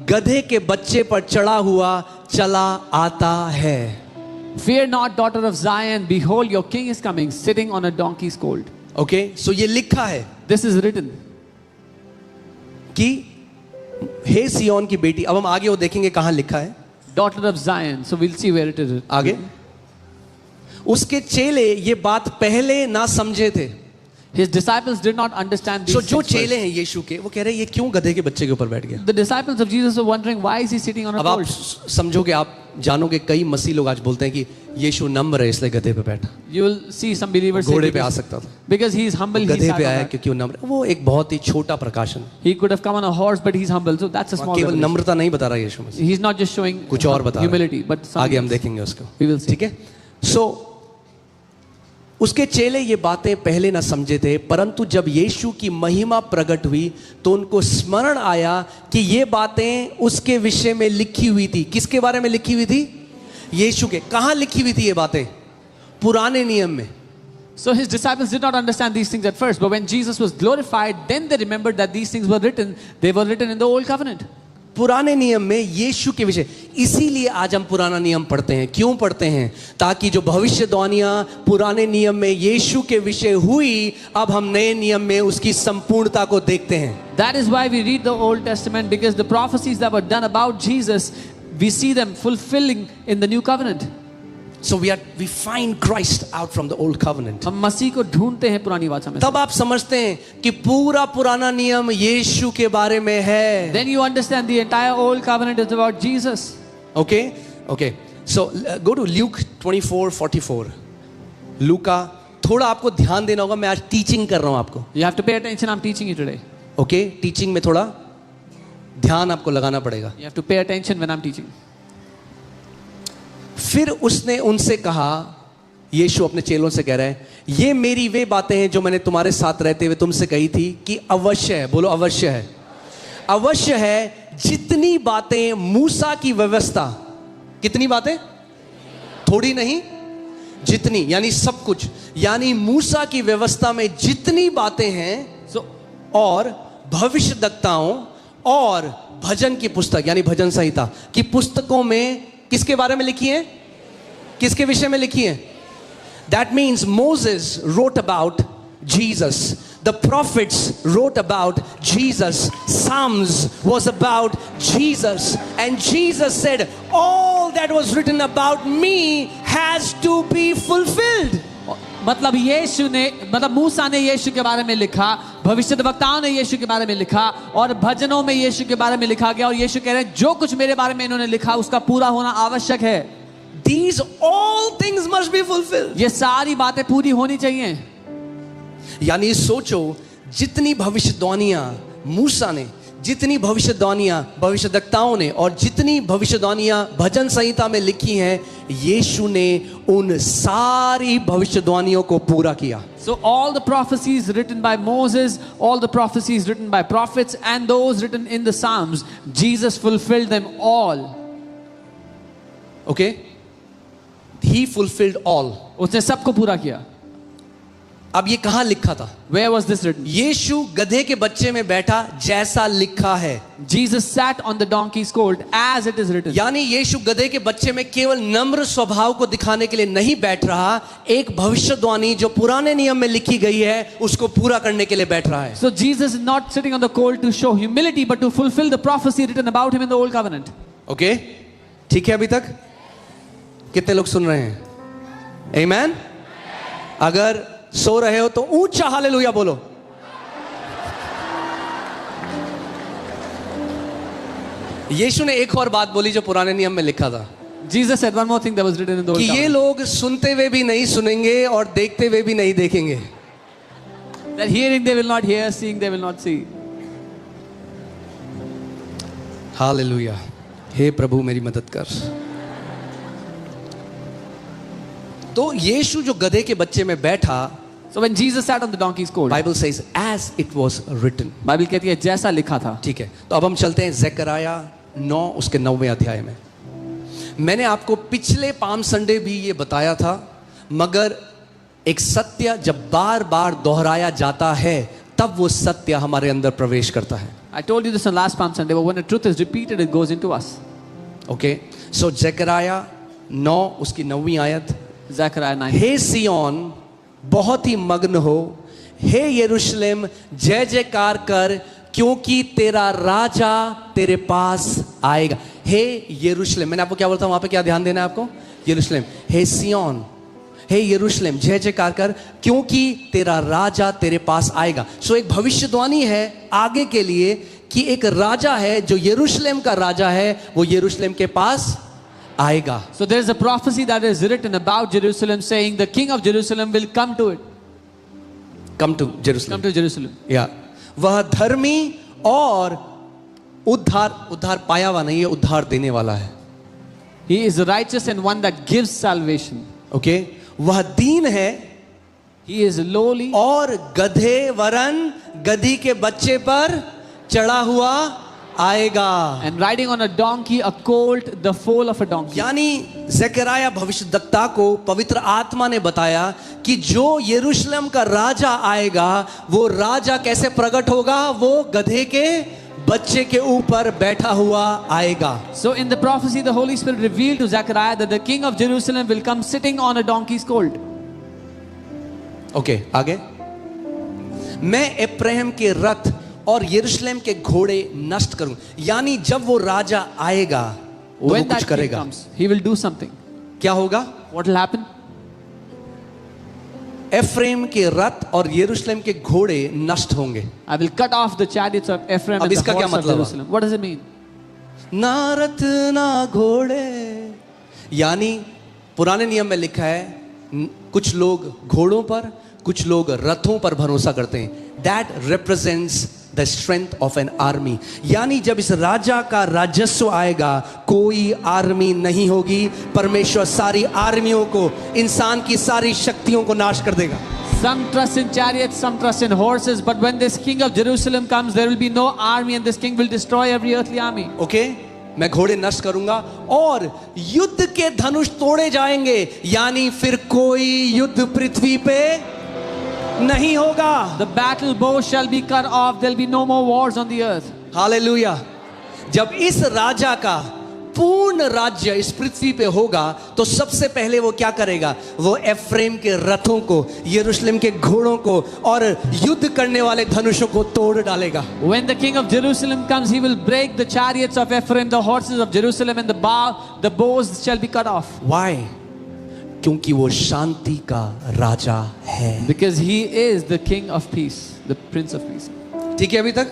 गधे के बच्चे पर चढ़ा हुआ चला आता है. Fear not, daughter of Zion, behold your king is coming, sitting on a donkey's colt. Okay, so ये लिखा है This is written. कि हे सिय्योन की बेटी, अब हम आगे वो देखेंगे कहां लिखा है daughter of Zion. So we'll see where it is. आगे। उसके चेले ये बात पहले ना समझे थे। His disciples did not understand these जो things चेले first. हैं यीशु के, वो कह रहे हैं ये क्यों गधे के बच्चे के ऊपर बैठ गया। The disciples of Jesus were wondering why is he sitting on a अब आप colt. समझोगे, आप जानोगे, कई मसीह लोग आज बोलते हैं कि यीशु नम्र है इसलिए गधे पे बैठा, You will see some believers say घोड़े पे आ because, सकता था, because he is humble, he गधे sat पे on आया that. क्योंकि वो नम्र। वो एक बहुत ही छोटा प्रकाशन, He could have come on a horse, but he's humble. So that's a वहाँ small केवल revelation. नम्रता नहीं बता रहा यीशु मसीह, He's not just showing कुछ और बता रहा है। humility, but आगे something हम else. देखेंगे उसको, We will see. ठीक है। सो उसके चेले ये बातें पहले ना समझे थे, परंतु जब यीशु की महिमा प्रकट हुई तो उनको स्मरण आया कि ये बातें उसके विषय में लिखी हुई थी। किसके बारे में लिखी हुई थी? यीशु के। कहां लिखी हुई थी ये बातें? पुराने नियम में। So his disciples did not understand these things at first, but when Jesus was glorified, then they remembered that these things were written. They were written in the old covenant. पुराने नियम में यीशु के विषय, इसीलिए आज हम पुराना नियम पढ़ते हैं। क्यों पढ़ते हैं? ताकि जो भविष्यवाणियां पुराने नियम में यीशु के विषय हुई, अब हम नए नियम में उसकी संपूर्णता को देखते हैं। That is why we read the Old Testament, because the prophecies that were done about Jesus, we see them fulfilling in the new covenant. So we find Christ out from the old covenant. हम मसीह को ढूंढते हैं पुरानी वाचा में। तब आप समझते हैं कि पूरा पुराना नियम यीशु के बारे में है। Then you understand the entire old covenant is about Jesus. Okay? Okay. So go to Luke 24:44. लूका, थोड़ा आपको ध्यान देना होगा, मैं आज टीचिंग कर रहा हूं आपको। You have to pay attention. I'm teaching you today. Okay? Teaching में थोड़ा ध्यान आपको लगाना पड़ेगा। You have to pay attention when I'm teaching. फिर उसने उनसे कहा, यीशु अपने चेलों से कह रहा है, ये मेरी वे बातें हैं जो मैंने तुम्हारे साथ रहते हुए तुमसे कही थी कि अवश्य है, बोलो अवश्य है, अवश्य है जितनी बातें मूसा की व्यवस्था, कितनी बातें? थोड़ी नहीं, जितनी, यानी सब कुछ, यानी मूसा की व्यवस्था में जितनी बातें हैं, और भविष्यद्वक्ताओं और भजन की पुस्तक यानी भजन संहिता की पुस्तकों में किसके बारे में लिखी है? किसके विषय में लिखी है? That means Moses wrote about Jesus. The prophets wrote about Jesus. Psalms was about Jesus. And Jesus said, all that was written about me has to be fulfilled. मतलब यीशु ने, मतलब मूसा ने यीशु के बारे में लिखा, भविष्यद्वक्ताओं ने यीशु के बारे में लिखा, और भजनों में यीशु के बारे में लिखा गया, और यीशु कह रहे हैं जो कुछ मेरे बारे में इन्होंने लिखा उसका पूरा होना आवश्यक है। These all things must be fulfilled. ये सारी बातें पूरी होनी चाहिए। यानी सोचो, जितनी भविष्यवाणियां मूसा ने, जितनी भविष्यवाणियां भविष्यद्वक्ताओं ने, और जितनी भविष्यवाणियां भजन संहिता में लिखी हैं, यीशु ने उन सारी भविष्यवाणियों को पूरा किया। So all the prophecies written by Moses, all the prophecies written by prophets, and those written in the Psalms, Jesus fulfilled them all. Okay? He fulfilled all. उसने सबको पूरा किया। अब ये कहां लिखा था? Where was this written? यीशु गधे के बच्चे में बैठा जैसा लिखा है। Jesus sat on the donkey's colt as it is written. यानी यीशु गधे के बच्चे में केवल नम्र स्वभाव को दिखाने के लिए नहीं बैठ रहा, एक भविष्यवाणी जो पुराने नियम में लिखी गई है उसको पूरा करने के लिए बैठ रहा है। So Jesus is not sitting on the colt to show humility, but to fulfill the prophecy written about him in the old covenant. Okay? ठीक है अभी तक? कितने लोग सुन रहे हैं? आमीन? अगर सो रहे हो तो ऊंचा हालेलुया बोलो। यीशु ने एक और बात बोली जो पुराने नियम में लिखा था, Jesus said one more thing that was written in the old कि ये covenant. लोग सुनते हुए भी नहीं सुनेंगे और देखते हुए भी नहीं देखेंगे। That hearing they will not hear, seeing they will not see. Hallelujah. हे प्रभु मेरी मदद कर। तो यीशु जो गधे के बच्चे में बैठा, So when Jesus sat on the donkey's colt, Bible says as it was written. Bible कहती है जैसा लिखा था। ठीक है, तो अब हम चलते हैं ज़करिया 9 उसके 9वें अध्याय में। मैंने आपको पिछले पाम संडे भी ये बताया था, मगर एक सत्य जब बार बार दोहराया जाता है तब वो सत्य हमारे अंदर प्रवेश करता है। I told you this on last Palm Sunday, but when the truth is repeated, it goes into us. Okay, so ज़करिया 9 उसकी 9वीं आयत। Zechariah 9. हे सिय्योन बहुत ही मग्न हो, हे यरूशलेम जय जयकार कर, क्योंकि तेरा राजा तेरे पास आएगा। हे यरूशलेम, मैंने आपको क्या बोलता हूं, वहां पे क्या ध्यान देना है आपको? यरूशलेम। हे सिय्योन, हे यरूशलेम, जय जयकार कर, क्योंकि तेरा राजा तेरे पास आएगा। सो एक भविष्यवाणी है आगे के लिए कि एक राजा है जो यरूशलेम का राजा है, वो यरूशलेम के पास आएगा। So there is a prophecy that is written about Jerusalem saying the king of Jerusalem will come to it. Come to Come Jerusalem, to Jerusalem. या वह धर्मी और उद्धार पाया हुआ नहीं है, उद्धार देने वाला है। He is righteous and one that gives salvation. Okay, वह दीन है He is lowly और गधे वरन गधी के बच्चे पर चढ़ा हुआ आएगा। and riding on a donkey, a colt, the foal of a donkey. यानी ज़करिया भविष्यद्वक्ता को पवित्र आत्मा ने बताया कि जो यरूशलेम का राजा आएगा, वो राजा कैसे प्रकट होगा? वो गधे के बच्चे के ऊपर बैठा हुआ आएगा। So in the prophecy, the Holy Spirit revealed to Zechariah that the king of Jerusalem will come sitting on a donkey's colt. Okay, आगे। मैं एप्रैम के रथ और यरूशलेम के घोड़े नष्ट करूं। यानी जब वो राजा आएगा तो वो When कुछ that king करेगा। comes, he will do something. क्या होगा? What will happen? एफ्रेम के रथ और यरूशलेम के घोड़े नष्ट होंगे। I will cut off the chariots of Ephraim अब and the इसका क्या horse of मतलब है? Jerusalem. What does it mean? ना रथ ना घोड़े, यानी पुराने नियम में लिखा है कुछ लोग घोड़ों पर, कुछ लोग रथों पर भरोसा करते हैं। That represents the strength of an army. यानी जब इस राजा का राजस्व आएगा, कोई आर्मी नहीं होगी। परमेश्वर सारी आर्मियों को, इंसान की सारी शक्तियों को नाश कर देगा। Some trust in chariots, some trust in horses, but when this king of Jerusalem comes, there will be no army and this king will destroy every earthly army. Okay, मैं घोड़े नष्ट करूंगा और युद्ध के धनुष तोड़े जाएंगे। यानी फिर कोई युद्ध पृथ्वी पे नहीं होगा। The battle bow shall be cut off, there will be no more wars on the earth. Hallelujah. जब इस राजा का पूर्ण राज्य इस पृथ्वी पे होगा तो सबसे पहले वो क्या करेगा? वो एफ्रेम के रथों को, यरूशलेम के घोड़ों को और युद्ध करने वाले धनुषों को तोड़ डालेगा। When the king of Jerusalem comes, he will break the chariots of Ephraim, the horses of Jerusalem, and the bows shall be cut off. Why? क्योंकि वो शांति का राजा है। Because he is the king of peace, the prince of peace. ठीक है, अभी तक?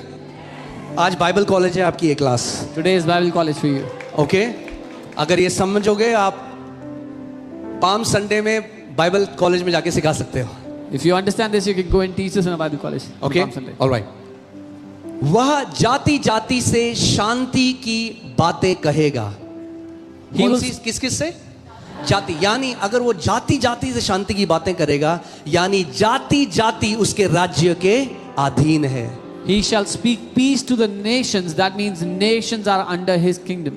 आज Bible college है आपकी ये class. Today is Bible college for you. Okay, अगर ये समझोगे आप पाम संडे में बाइबल कॉलेज में जाके सिखा सकते हो। If you understand this, you can go and teach us in a Bible college. on okay, Palm Sunday. Alright. वह जाति जाति से शांति की बातें कहेगा। He कौन will- सी, किस किस से? जाति। यानी अगर वो जाति जाति से शांति की बातें करेगा, यानी जाति जाति उसके राज्य के अधीन है। He shall speak peace to the nations. That means nations are under his kingdom.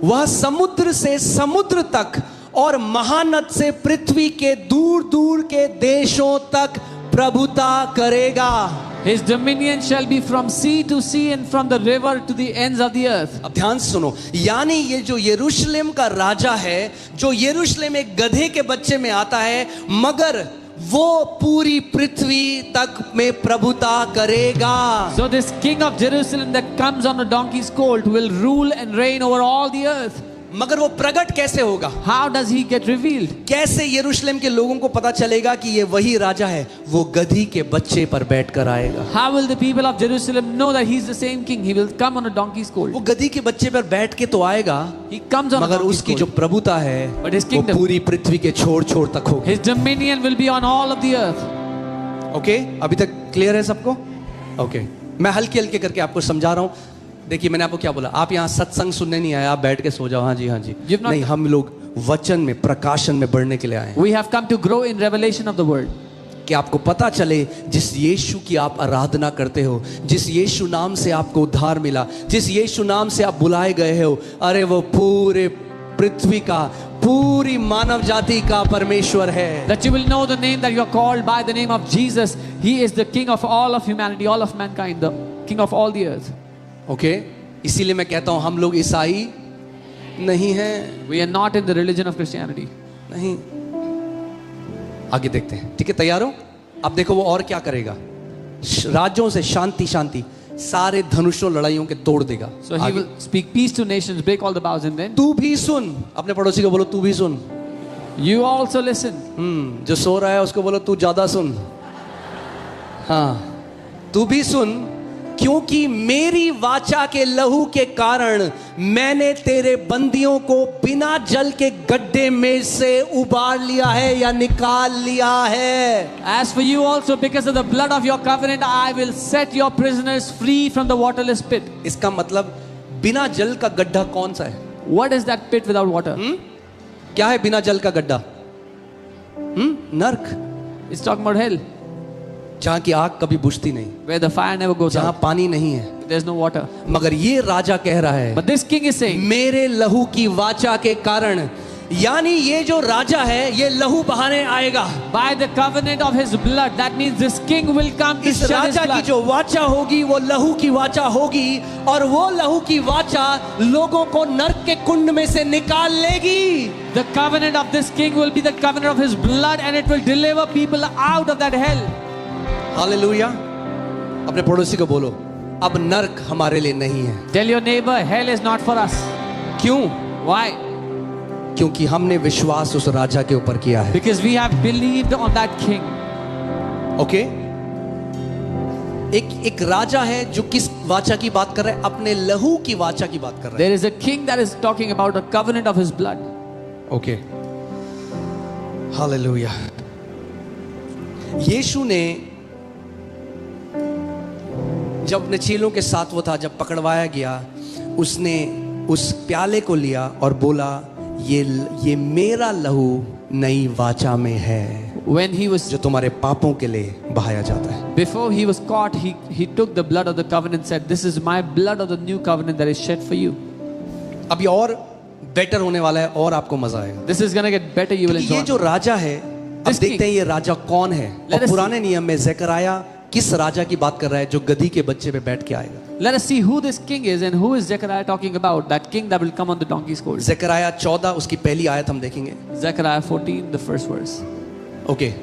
वह समुद्र से समुद्र तक और महानद से पृथ्वी के दूर दूर के देशों तक प्रभुता करेगा। His dominion shall be from sea to sea and from the river to the ends of the earth. अब ध्यान से सुनो, यानी ये जो यरूशलेम का राजा है, जो यरूशलेम एक गधे के बच्चे में आता है, मगर वो पूरी पृथ्वी तक में प्रभुता करेगा। So this king of Jerusalem that comes on a donkey's colt will rule and reign over all the earth. मगर वो प्रकट कैसे होगा? How does he get revealed? कैसे यरूशलेम के लोगों को पता चलेगा कि ये वही राजा है? वो गधी के बच्चे पर बैठकर आएगा। How will the people of Jerusalem know that he is the same king? He will come on a donkey's colt. वो गधी के बच्चे पर बैठ के तो आएगा, He comes on a मगर donkey's उसकी जो colt. प्रभुता है But his वो kingdom- पूरी पृथ्वी के छोर छोर तक होगी। His dominion will be on all of the earth. Okay, अभी तक क्लियर है सबको? ओके, मैं हल्के हल्के करके आपको समझा रहा हूँ। देखिए, मैंने आपको क्या बोला, आप यहाँ सत्संग सुनने नहीं आए, आप बैठ के सो जाओ। हाँ जी, हाँ जी। You've not- नहीं, हम लोग वचन में, प्रकाशन में बढ़ने के लिए आए हैं We have come to grow in revelation of the word. कि आपको पता चले जिस यीशु की आप आराधना करते हो, जिस यीशु नाम से आपको उद्धार मिला, जिस यीशु नाम से आप बुलाए गए हो, अरे वो पूरे पृथ्वी का, पूरी मानव जाति का परमेश्वर है। That you will know the name that you are called by, the name of Jesus. He is the king of all of humanity, all of mankind, the king of all the earth. Okay, इसीलिए मैं कहता हूं हम लोग ईसाई नहीं हैं। We are not in the religion of Christianity. नहीं, आगे देखते हैं। ठीक है, तैयार हो? अब देखो वो और क्या करेगा। राज्यों से शांति शांति, सारे धनुषों लड़ाइयों के तोड़ देगा। So he आगे। will speak peace to nations, break all the bows, and then तू भी सुन, अपने पड़ोसी को बोलो तू भी सुन। you also listen. जो सो रहा है उसको बोलो तू ज्यादा सुन। हाँ, तू भी सुन, क्योंकि मेरी वाचा के लहू के कारण मैंने तेरे बंदियों को बिना जल के गड्ढे में से उबार लिया है या निकाल लिया है। As for you also, because of the blood of your covenant, I will set your prisoners free from the waterless pit. इसका मतलब बिना जल का गड्ढा कौन सा है? What is that pit without water? क्या है बिना जल का गड्ढा? नर्क, It's talking about hell, जहां की आग कभी बुझती नहीं, where the fire never goes जहां out. पानी नहीं है। There's no water. मगर ये राजा कह रहा है But this king is saying, मेरे लहू की वाचा के कारण, यानी ये जो राजा है ये लहू बहाने आएगा। by the covenant of his blood, that means this king will come to इस shed his राजा की blood. जो वाचा होगी वो लहू की वाचा होगी, और वो लहू की वाचा लोगों को नरक के कुंड में से निकाल लेगी। The covenant of this king will be the covenant of his blood, and it will deliver people out of that hell. Hallelujah. अपने पड़ोसी को बोलो अब नरक हमारे लिए नहीं है। Tell your neighbor, hell is not for us. क्यों? Why? क्योंकि हमने विश्वास उस राजा के ऊपर किया है। Because we have believed on that king. Okay, एक राजा है जो किस वाचा की बात कर रहा है? अपने लहू की वाचा की बात कर रहा There is a king that is talking about a covenant of his blood. है। Okay, hallelujah. यीशु ने जब अपने चेलों के साथ वो था, जब पकड़वाया गया, उसने उस प्याले को लिया और बोला ये मेरा लहू नई वाचा में है, When he was जो तुम्हारे पापों के लिए बहाया जाता है। before he was caught, he took the blood of the covenant, said, "This is my blood of the new covenant that is shed for you." अब ये और बेटर होने वाला है और आपको मजा आएगा। This is gonna get better. You will ये enjoy. जो राजा है, अब This देखते हैं king. ये राजा कौन है। Let और us पुराने नियम में ज़करया किस राजा की बात कर रहा है जो गधी के बच्चे पे बैठ के आएगा? Let us see who this king is and who is Zechariah talking about. That king that will come on the donkey's colt. ज़करया 14 उसकी पहली आयत हम देखेंगे। Zechariah 14, the first verse. Okay,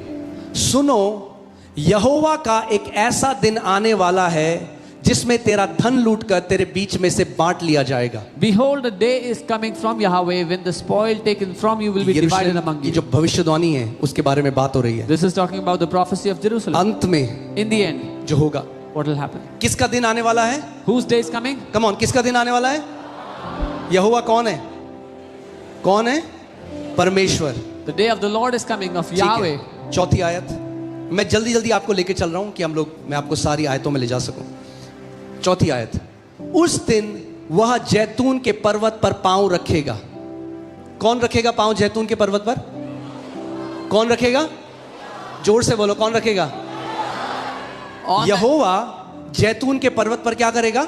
सुनो, यहोवा का एक ऐसा दिन आने वाला है जिसमें तेरा धन लूटकर तेरे बीच में से बांट लिया जाएगा। Behold, a day is coming from Yahweh when the spoil taken from you will be divided यरूशलेम among की you. जो भविष्यवाणी है उसके बारे में बात हो रही है। This is talking about the prophecy of Jerusalem. अंत में In the end, जो होगा, what will happen? किसका दिन आने वाला है? Whose day is coming? Come on, किसका दिन आने वाला है? यहोवा कौन है? कौन है? परमेश्वर। The day of the Lord is coming, of ठीक है। Yahweh. चौथी आयत, मैं जल्दी जल्दी आपको लेके चल रहा हूं कि मैं आपको सारी आयतों में ले जा सकूं। चौथी आयत, उस दिन वह जैतून के पर्वत पर पांव रखेगा। कौन रखेगा पांव जैतून के पर्वत पर? कौन रखेगा? जोर से बोलो, कौन रखेगा? On that- यहोवा जैतून के पर्वत पर क्या करेगा?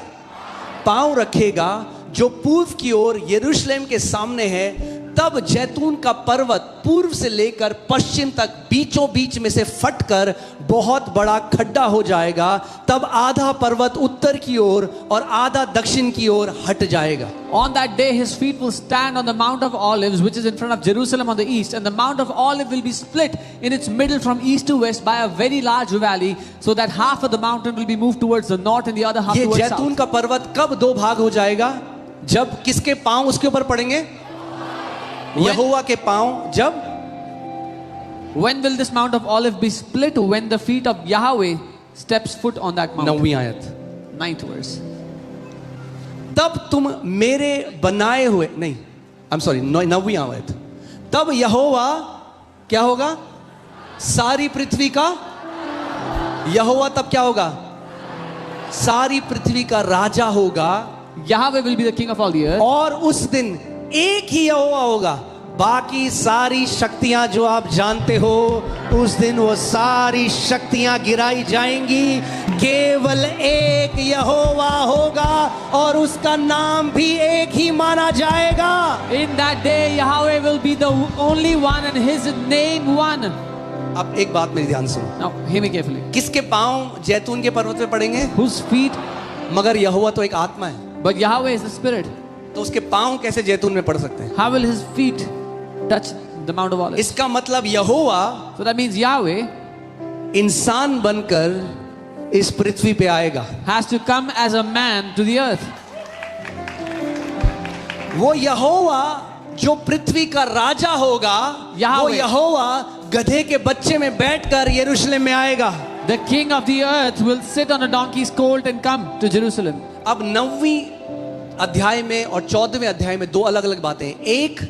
पांव रखेगा, जो पूर्व की ओर यरूशलेम के सामने है। तब जैतून का पर्वत पूर्व से लेकर पश्चिम तक बीचों बीच में से फटकर बहुत बड़ा खड्डा हो जाएगा। तब आधा पर्वत उत्तर की ओर और आधा दक्षिण की ओर हट जाएगा। On that day, his feet will stand on the Mount of Olives, which is in front of Jerusalem on the east, and the Mount of Olive will be split in its middle from east to west by a very large valley, so that half of the mountain will be moved towards the north and the other half ये towards जैतून south. का पर्वत कब दो भाग हो जाएगा? जब किसके पांव उसके ऊपर पड़ेंगे? यहोवा के पांव। जब? When will this Mount of Olive be split? When the feet of Yahweh steps foot on that mountain. 9वीं आयत, 9th verse. तब तुम मेरे बनाए हुए, नहीं, आई एम सॉरी, 9वीं आयत, तब यहोवा क्या होगा? सारी पृथ्वी का, यहोवा तब क्या होगा? सारी पृथ्वी का राजा होगा। Yahweh will be the king of all the earth. और उस दिन एक ही यहोवा होगा। बाकी सारी शक्तियां जो आप जानते हो, उस दिन वो सारी शक्तियां गिराई जाएंगी। केवल एक यहोवा होगा और उसका नाम भी एक ही माना जाएगा। In that day, Yahweh will be the only one and his name one. अब एक बात मेरी ध्यान सुनो, Now, hear me carefully. किसके पांव जैतून के पर्वत पे पड़ेंगे? Whose feet? मगर यहोवा तो एक आत्मा है, But Yahweh is the spirit. तो उसके पांव कैसे जैतून में पड़ सकते हैं? How will his feet touch the Mount of Olives? इसका मतलब यहोवा So that means Yahweh इंसान बनकर इस पृथ्वी पे आएगा। has to come as a man to the earth. वो यहोवा जो पृथ्वी का राजा होगा, वो याहवेह। यहोवा गधे के बच्चे में बैठकर यरूशलेम में आएगा। The king of the earth will sit on a donkey's colt and come to Jerusalem. अब 9वीं अध्याय में और 14वें अध्याय में दो अलग अलग बातें हैं। एक,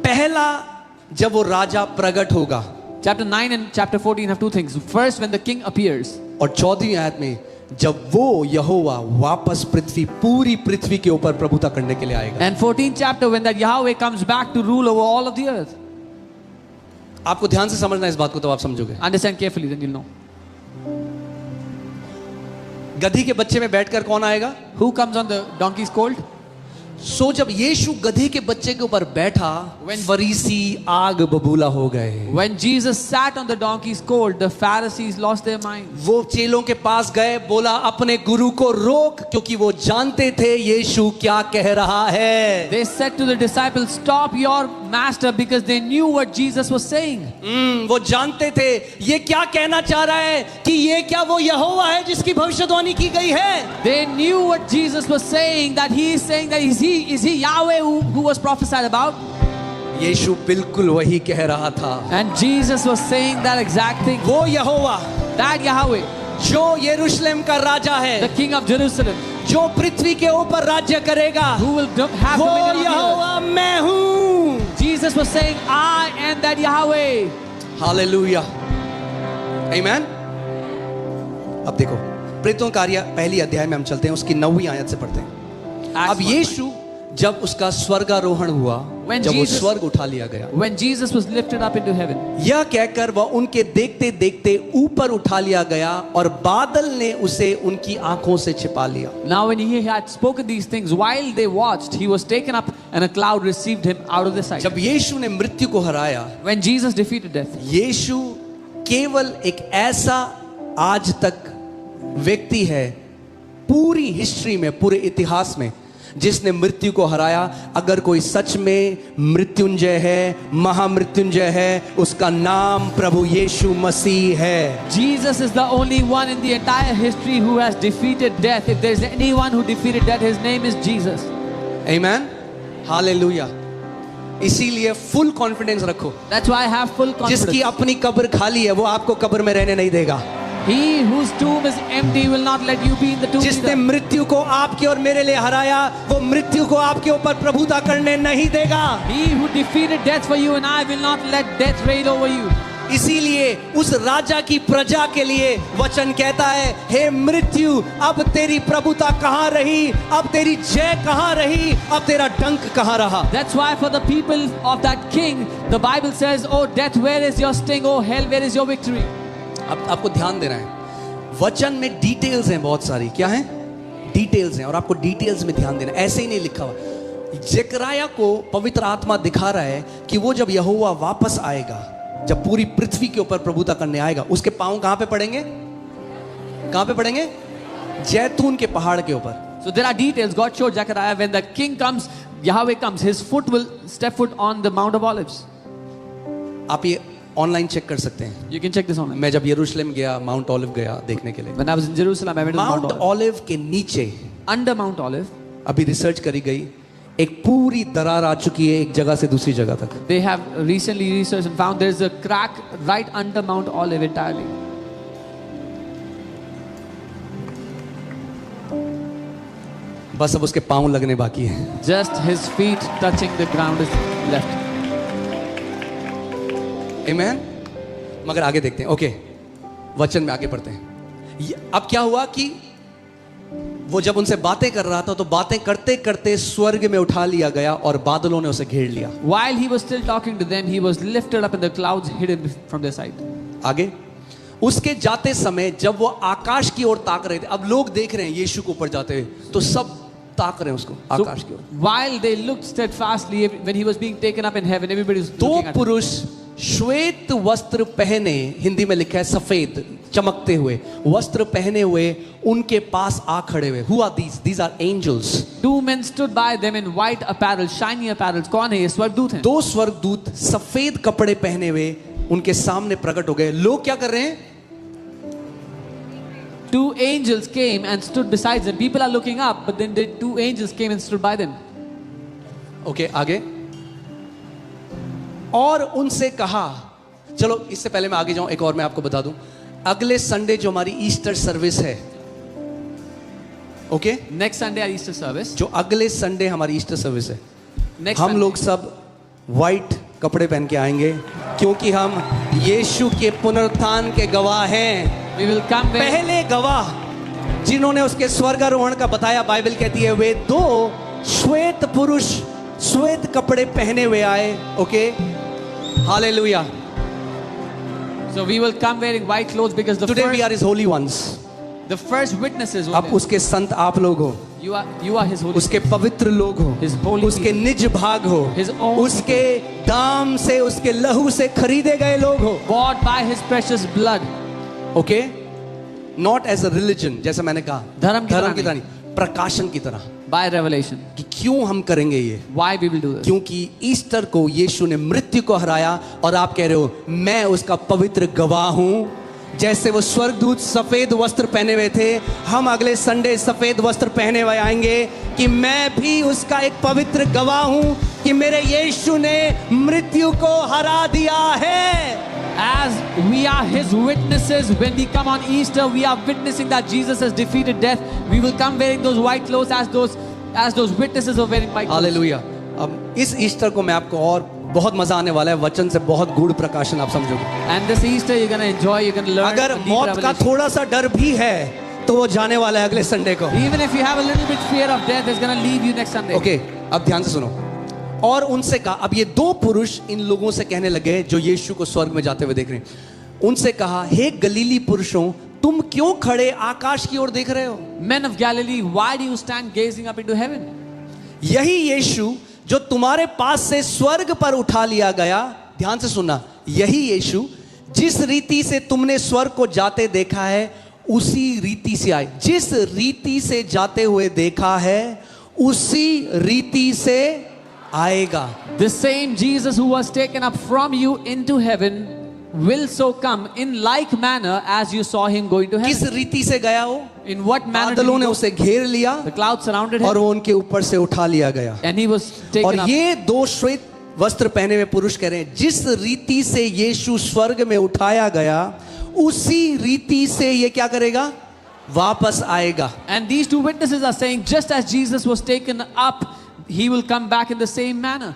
पहला जब वो राजा प्रकट होगा, Chapter 9 and chapter 14 have two things. First, when the king appears. और 14वीं आयत में जब वो यहोवा वापस पूरी पृथ्वी के ऊपर प्रभुता करने के लिए आएगा। And 14th chapter, when that Yahweh comes back to rule over all of the earth. आपको ध्यान से समझना इस बात को, तो आप समझोगे। Understand carefully, then you'll know. गधी के बच्चे में बैठकर कौन आएगा? Who comes on the donkey's colt? सो जब यीशु गधे के बच्चे के ऊपर बैठा, फरीसी आग बबूला हो गए। When Jesus sat on the donkey's colt, the Pharisees lost their mind. वो चेलों के पास गए, बोला अपने गुरु को रोक, क्योंकि वो जानते थे यीशु क्या कह रहा है। They said to the disciples, "Stop your master," because they knew what Jesus was saying. वो जानते थे ये क्या कहना चाह रहा है, कि ये क्या वो यहोवा है जिसकी भविष्यवाणी की गई है। They knew what Jesus was saying, that he is saying that is he Yahweh who was prophesied about? यीशु बिल्कुल वही कह रहा था। And Jesus was saying that exact thing. वो यहोवा That Yahweh, जो यरूशलेम का राजा the है, king of Jerusalem, जो पृथ्वी के ऊपर राज्य करेगा, who will have वो dominion on the earth. यहोवा मैं हूँ। Jesus was saying, "I am that Yahweh." Hallelujah, आमीन। अब देखो, प्रेरितों कार्य पहली अध्याय में हम चलते हैं, उसकी 9वीं आयत से पढ़ते हैं। Acts अब 1. यीशु जब उसका स्वर्गारोहण हुआ, When जब वो Jesus- स्वर्ग उठा लिया गया, When Jesus was lifted up into heaven, यह कहकर वह उनके देखते देखते ऊपर उठा लिया गया और बादल ने उसे उनकी आंखों से छिपा लिया। now when he had spoken these things, while they watched, he was taken up and a cloud received him out of their sight. जब यीशु ने मृत्यु को हराया, When Jesus defeated death, यीशु केवल एक ऐसा आज तक व्यक्ति है पूरी हिस्ट्री में, पूरे इतिहास में, जिसने मृत्यु को हराया। अगर कोई सच में मृत्युंजय है, महामृत्युंजय है, उसका नाम प्रभु यीशु मसीह है। Jesus is the only one in the entire history who has defeated death. If there's anyone who defeated death, his name is Jesus. आमीन, हालेलुया। इसीलिए फुल कॉन्फिडेंस रखो, That's why I have full जिसकी confidence. अपनी कब्र खाली है वो आपको कब्र में रहने नहीं देगा। He whose tomb is empty will not let you be in the tomb जिसने either. मृत्यु को आपके और मेरे लिए हराया, वो मृत्यु को आपके ऊपर प्रभुता करने नहीं देगा। He who defeated death for you and I will not let death reign over you. इसीलिए उस राजा की प्रजा के लिए वचन कहता है, हे मृत्यु अब तेरी प्रभुता कहाँ रही, अब तेरी जय कहाँ रही, अब तेरा डंक कहाँ रहा। That's why for the people of that king, the Bible says, "Oh death, where is your sting? Oh hell, where is your victory?" अब आपको ध्यान देना है, वचन में डिटेल्स हैं बहुत सारी। क्या है? डिटेल्स हैं, और आपको डिटेल्स में ध्यान देना। ऐसे ही नहीं लिखा हुआ। ज़करिया को पवित्र आत्मा दिखा रहा है कि वो जब यहोवा वापस आएगा, जब पूरी पृथ्वी के ऊपर प्रभुता करने आएगा, उसके पांव कहां पे पड़ेंगे? कहां पे पड़ेंगे? जैतून के पहाड़ के ऊपर। So there are details. God showed Zechariah when the king comes, Yahweh comes, his foot will step foot on the Mount of Olives. आप ये ऑनलाइन चेक कर सकते हैं। You can check this online. मैं जब यरूशलेम गया, माउंट ऑलिव गया देखने के लिए, When I was in Jerusalem, I went to mount Mount Olive. Olive के नीचे Under Mount Olive, अभी रिसर्च करी गई, एक पूरी दरार आ चुकी है एक जगह से दूसरी जगह तक। they have recently researched and found there's a crack right under Mount Olive entirely. बस अब उसके पांव लगने बाकी है। Just his feet touching the ground is left. आमीन। मगर आगे देखते हैं। ओके, वचन में आगे पढ़ते हैं। अब क्या हुआ कि वो जब उनसे बातें कर रहा था, तो बातें करते करते स्वर्ग में उठा लिया गया और बादलों ने उसे घेर लिया। While he was still talking to them, he was lifted up in the clouds, hidden from their sight. आगे उसके जाते समय जब वो आकाश की ओर ताक रहे थे, अब लोग देख रहे हैं यीशु को ऊपर जाते हुए, तो सब ताक रहे हैं उसको, So, आकाश की ओर। while they looked steadfastly when he was being taken up in heaven, everybody was दो looking at him. पुरुष श्वेत वस्त्र पहने, हिंदी में लिखा है सफेद चमकते हुए वस्त्र पहने हुए, उनके पास आ खड़े हुए। Who are these? These are angels. Two men stood by them in white apparel, shiny apparel. कौन है ये? स्वर्गदूत हैं. दो स्वर्गदूत सफेद कपड़े पहने हुए उनके सामने प्रकट हो गए। लोग क्या कर रहे हैं? two angels came and stood beside them. People are looking up, but then the two angels came and stood by them. Okay आगे। और उनसे कहा, चलो इससे पहले मैं आगे जाऊं, एक और मैं आपको बता दूं, अगले संडे जो हमारी ईस्टर सर्विस है, okay, Next Sunday our Easter service. जो अगले संडे हमारी ईस्टर सर्विस है, Next हम Sunday, लोग सब वाइट कपड़े पहन के आएंगे, क्योंकि हम यीशु के पुनरुत्थान के गवाह हैं। we will come there. पहले गवाह जिन्होंने उसके स्वर्गारोहण का बताया, बाइबल कहती है वे दो श्वेत पुरुष श्वेत कपड़े पहने हुए आए। Okay, hallelujah. So we will come wearing white clothes because today we are his holy ones. the first witnesses were अब there. उसके संत आप लोग हो, You are his holy. उसके पवित्र लोग हो, His holy उसके निज भाग हो, His own उसके दाम से, उसके लहू से खरीदे गए लोग हो। bought by his precious blood. Okay, not as a religion, जैसे मैंने कहा, धर्म की तरह की तरह नहीं, प्रकाशन की तरह, By revelation. कि क्यों हम करेंगे ये, Why we will do this? क्योंकि ईस्टर को यीशु ने मृत्यु को हराया, और आप कह रहे हो मैं उसका पवित्र गवाह हूं। जैसे वो स्वर्गदूत सफेद वस्त्र पहने हुए थे, हम अगले संडे सफेद वस्त्र पहने हुए आएंगे कि मैं भी उसका एक पवित्र गवाह हूं कि मेरे यीशु ने मृत्यु को हरा दिया है। As we are his witnesses, when we come on Easter, we are witnessing that Jesus has defeated death. We will come wearing those white clothes as those witnesses are wearing white clothes. Hallelujah. अब इस Easter को मैं आपको और बहुत मजा आने वाला है, वचन से बहुत गूढ़ प्रकाशन आप समझोगे। And this Easter you're going to enjoy, you're going to learn अगर a deep मौत का revelation. थोड़ा सा डर भी है तो वो जाने वाला है अगले संडे को। Even if you have a little bit fear of death, it's going to leave you next Sunday. Okay, अब ध्यान से सुनो। और उनसे कहा, अब ये दो पुरुष इन लोगों से कहने लगे जो यीशु को स्वर्ग में जाते हुए देख रहे हैं, उनसे कहा, हे गलीली पुरुषों, तुम क्यों खड़े आकाश की ओर देख रहे हो? Men of Galilee, why do you stand gazing up into heaven? यही यीशु जो तुम्हारे पास से स्वर्ग पर उठा लिया गया, ध्यान से सुनना, यही यीशु जिस रीति से तुमने स्वर्ग को जाते देखा है उसी रीति से आए। जिस रीति से जाते हुए देखा है उसी रीति से आएगा। The same Jesus who was taken up from you into heaven will so come in like manner as you saw him going to किस heaven. रीति से गया वो? In what manner did बादलों he ने go? उसे घेर लिया The cloud surrounded और him वो उनके ऊपर से उठा लिया गया। and he was taken और up. ये दो श्वेत वस्त्र पहने हुए पुरुष कह रहे हैं, जिस रीति से यीशु स्वर्ग में उठाया गया उसी रीति से ये क्या करेगा? वापस आएगा। And these two witnesses are saying, just as Jesus was taken up, he will come back in the same manner.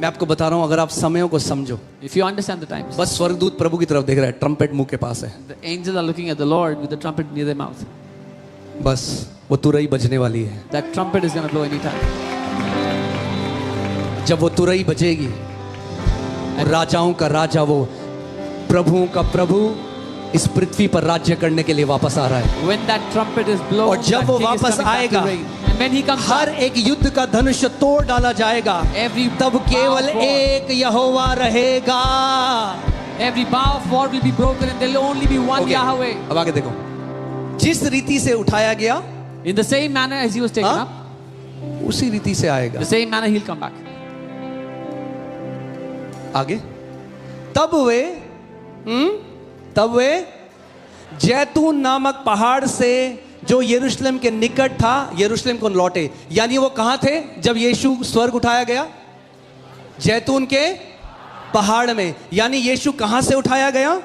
मैं आपको बता रहा हूं, अगर आप समयों को समझो, If you understand the times, बस स्वर्गदूत प्रभु की तरफ देख रहा है, ट्रम्पेट मुंह के पास है, the angels are looking at the Lord with the trumpet near their mouth. बस वो तुरई बजने वाली है। That trumpet is going to blow anytime. जब वो तुरई बजेगी, राजाओं का राजा, वो प्रभुओं का प्रभु इस पृथ्वी पर राज्य करने के लिए वापस आ रहा है। When that trumpet is blown, और जब that वो king is वापस coming back to आएगा, reign. And when he comes her back, एक युद्ध का धनुष तोड़ डाला जाएगा, every तब केवल bow of war- एक यहोवा रहेगा। every bow of war will be broken and there will only be one Okay, Yahweh. अब आगे देखो, जिस रीति से उठाया गया In the same manner as he was taken हाँ? up, उसी रीति से आएगा। the same manner he'll come back. आगे, तब वे जैतून नामक पहाड़ से जो यरूशलेम के निकट था, यरूशलेम को लौटे। यानी वो कहां थे जब यीशु स्वर्ग उठाया गया? जैतून के पहाड़ में। यानी यीशु कहां से उठाया गया?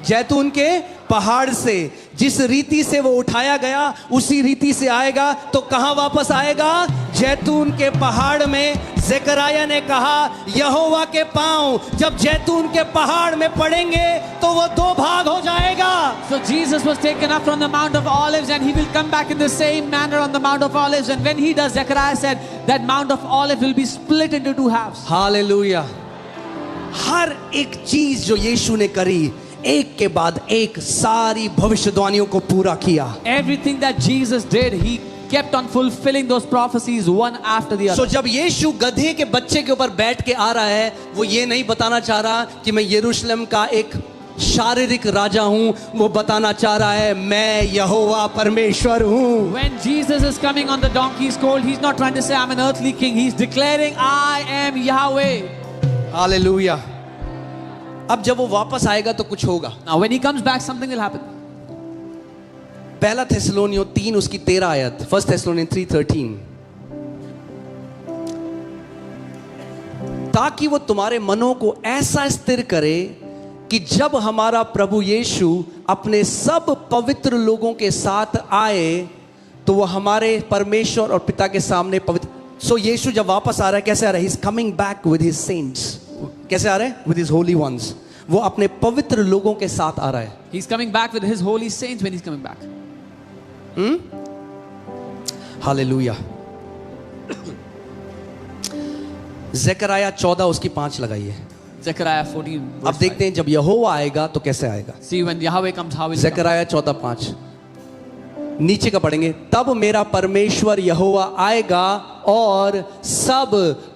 जैतून के पहाड़ से। जिस रीति से वो उठाया गया उसी रीति से आएगा। तो कहां वापस आएगा? जैतून के पहाड़ में। ज़करिया ने कहा, यहोवा के पांव जब जैतून के पहाड़ में पड़ेंगे तो वो दो भाग हो जाएगा। So Jesus was taken up from the Mount of Olives and he will come back in the same manner on the Mount of Olives. And when he does, Zechariah said that Mount of Olives will be split into two halves. Hallelujah. हर एक चीज जो यीशु ने करी, एक के बाद एक सारी भविष्यवाणियों को पूरा किया। Everything that Jesus did, he kept on fulfilling those prophecies one after the other. So जब यीशु गधे के बच्चे के ऊपर बैठ के आ रहा है, वो ये नहीं बताना चाह रहा कि मैं यरूशलेम का एक शारीरिक राजा हूं, वो बताना चाह रहा है मैं यहोवा परमेश्वर हूं। When Jesus is coming on the donkey's colt, he's not trying to say I'm an earthly king. He's declaring I am Yahweh. Hallelujah. अब जब वो वापस आएगा तो कुछ होगा। Now when he comes back, something will happen. पहला थेसलोनियो 3 उसकी 13 आयत, 1 थेसलोनियन 3:13, ताकि वो तुम्हारे मनों को ऐसा स्थिर करे कि जब हमारा प्रभु यीशु अपने सब पवित्र लोगों के साथ आए तो वो हमारे परमेश्वर और पिता के सामने पवित्र। सो यीशु जब वापस आ रहा है, कैसे आ रहा है? He is coming back with his saints. कैसे आ रहा है? With his holy ones. वो अपने पवित्र लोगों के साथ आ रहा है। He's coming back with his holy saints when he's coming back. Hallelujah. ज़करया 14 उसकी 5 लगाइए। Zechariah 14. अब देखते हैं जब यहोवा आएगा तो कैसे आएगा। See when Yahweh comes, how will he come? ज़करया 14:5 नीचे का पढ़ेंगे। तब मेरा परमेश्वर यहोवा आएगा और सब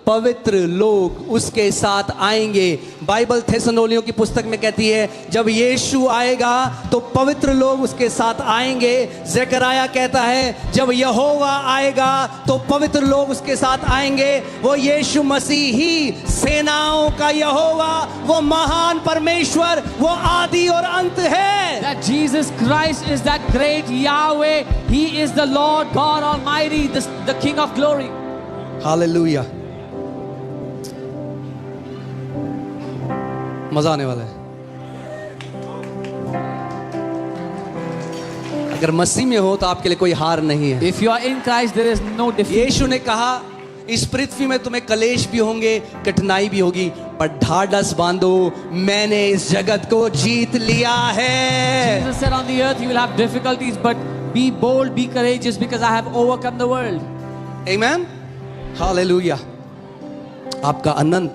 पवित्र लोग उसके साथ आएंगे। बाइबल थेसलोनियों की पुस्तक में कहती है जब यीशु आएगा तो पवित्र लोग उसके साथ आएंगे। ज़करया कहता है जब यहोवा आएगा तो पवित्र लोग उसके साथ आएंगे। वो यीशु मसीह ही सेनाओं का यहोवा, वो महान परमेश्वर, वो आदि और अंत है। That Jesus Christ is that great Yahweh. He is the Lord God Almighty, the King of glory. Hallelujah. मजा आने वाला है। अगर मसीह में हो तो आपके लिए कोई हार नहीं है। If you are in Christ, there is no defeat. यीशु ने कहा इस पृथ्वी में तुम्हें कलेश भी होंगे, कठिनाई भी होगी, पर ढाढ़स बांधो, मैंने इस जगत को जीत लिया है। Jesus said on the earth you will have difficulties, but be bold, be courageous, because I have overcome the world. Amen. Hallelujah. आपका अनंत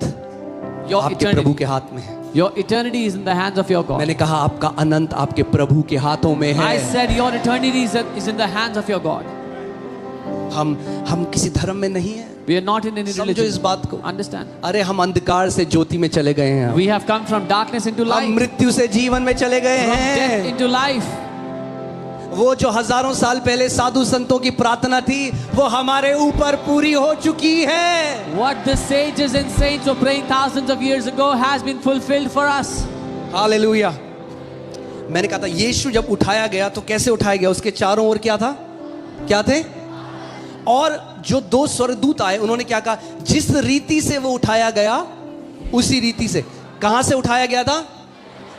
Your आपके प्रभु eternity, के हाथ में है। your eternity is in the hands of your God. मैंने कहा आपका अनंत आपके प्रभु के हाथों में है। I said your eternity is in the hands of your God. हम किसी धर्म में नहीं है। We are not in any समझो religion. इस बात को। Understand? अरे हम अंधकार से ज्योति में चले गए हैं। We have come from darkness into हम light, मृत्यु से जीवन में चले गए from death हैं। into life. वो जो हजारों साल पहले साधु संतों की प्रार्थना थी वो हमारे ऊपर पूरी हो चुकी है। What the sages and saints were praying thousands of years ago has been fulfilled for us. Hallelujah. मैंने कहा था यीशु जब उठाया गया तो कैसे उठाया गया? उसके चारों ओर क्या था? क्या थे? और जो 2 स्वर्गदूत आए उन्होंने क्या कहा? जिस रीति से वो उठाया गया उसी रीति से। कहां से उठाया गया था?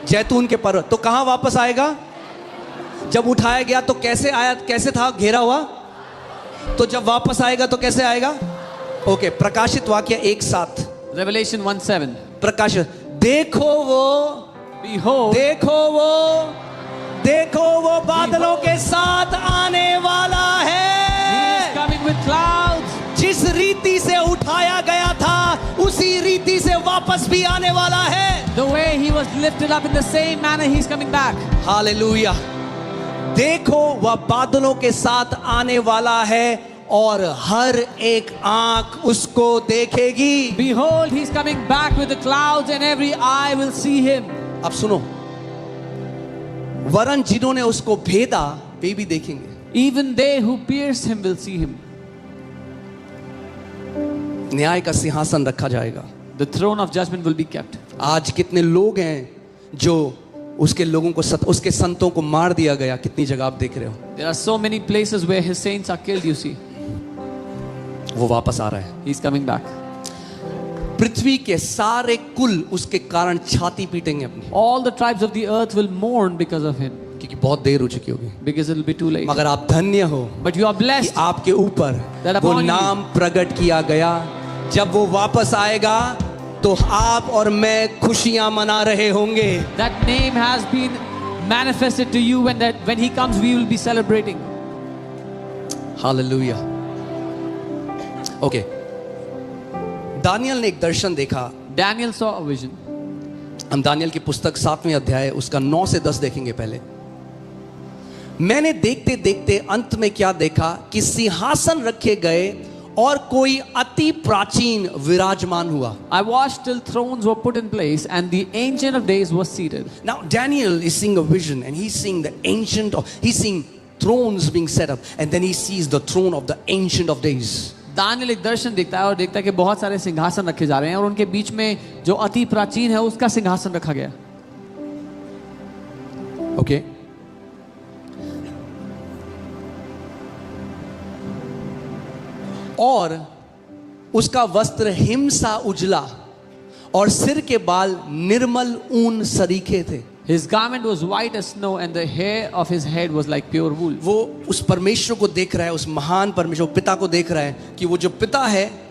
जैतून के पर्वत। तो कहां वापस आएगा? जब उठाया गया तो कैसे आया? कैसे था? घेरा हुआ। तो जब वापस आएगा तो कैसे आएगा? ओके, प्रकाशित वाक्य 1:7। Revelation 1:7. प्रकाशित, देखो वो, Behold, देखो वो बादलों के साथ आने वाला he is है। coming with clouds. जिस रीति से उठाया गया था उसी रीति से वापस भी आने वाला है। The way he was lifted up, in the same manner he's coming back. Hallelujah. देखो वह बादलों के साथ आने वाला है और हर एक आंख उसको देखेगी। Behold, he's coming back with the clouds, and every eye will see him. अब सुनो, वरन जिन्होंने उसको भेदा वे भी देखेंगे। Even they who pierced him will see him. न्याय का सिंहासन रखा जाएगा। The throne of judgment will be kept. आज कितने लोग हैं जो उसके लोगों को उसके संतों को मार दिया गया। कितनी जगह आप देख रहे हो? There are so many places where his saints are killed, you see. वो वापस आ रहा है। He's coming back. पृथ्वी के सारे कुल उसके कारण छाती पीटेंगे अपनी, All the tribes of the earth will mourn because of him, क्योंकि बहुत देर हो चुकी होगी। because it will be too late. मगर आप धन्य हो But you are कि blessed. आपके ऊपर That वो upon you- नाम प्रकट किया गया। जब वो वापस आएगा तो आप और मैं खुशियां मना रहे होंगे। That name has been manifested to you, and that when he comes we will be celebrating. Hallelujah. Okay, Daniel ने एक दर्शन देखा। Daniel saw a vision. हम दानियल की पुस्तक 7वें अध्याय उसका 9 से 10 देखेंगे। पहले मैंने देखते देखते अंत में क्या देखा कि सिंहासन रखे गए और कोई अति प्राचीन विराजमान हुआ। I watched till thrones were put in place, and the Ancient of Days was seated. Now Daniel is seeing a vision and he's seeing he's seeing thrones being set up, and then he sees the throne of the Ancient of Days. Daniel एक दर्शन देखता है और देखता है कि बहुत सारे सिंहासन रखे जा रहे हैं और उनके बीच में जो अति प्राचीन है उसका सिंहासन रखा गया। ओके, और उसका वस्त्र हिमसा उजला और सिर के बाल निर्मल ऊन सरीखे थे। His garment was white as snow, and the hair of his head was like pure wool. वो उस परमेश्वर को देख रहा है, उस महान परमेश्वर पिता को देख रहा है कि वो जो पिता है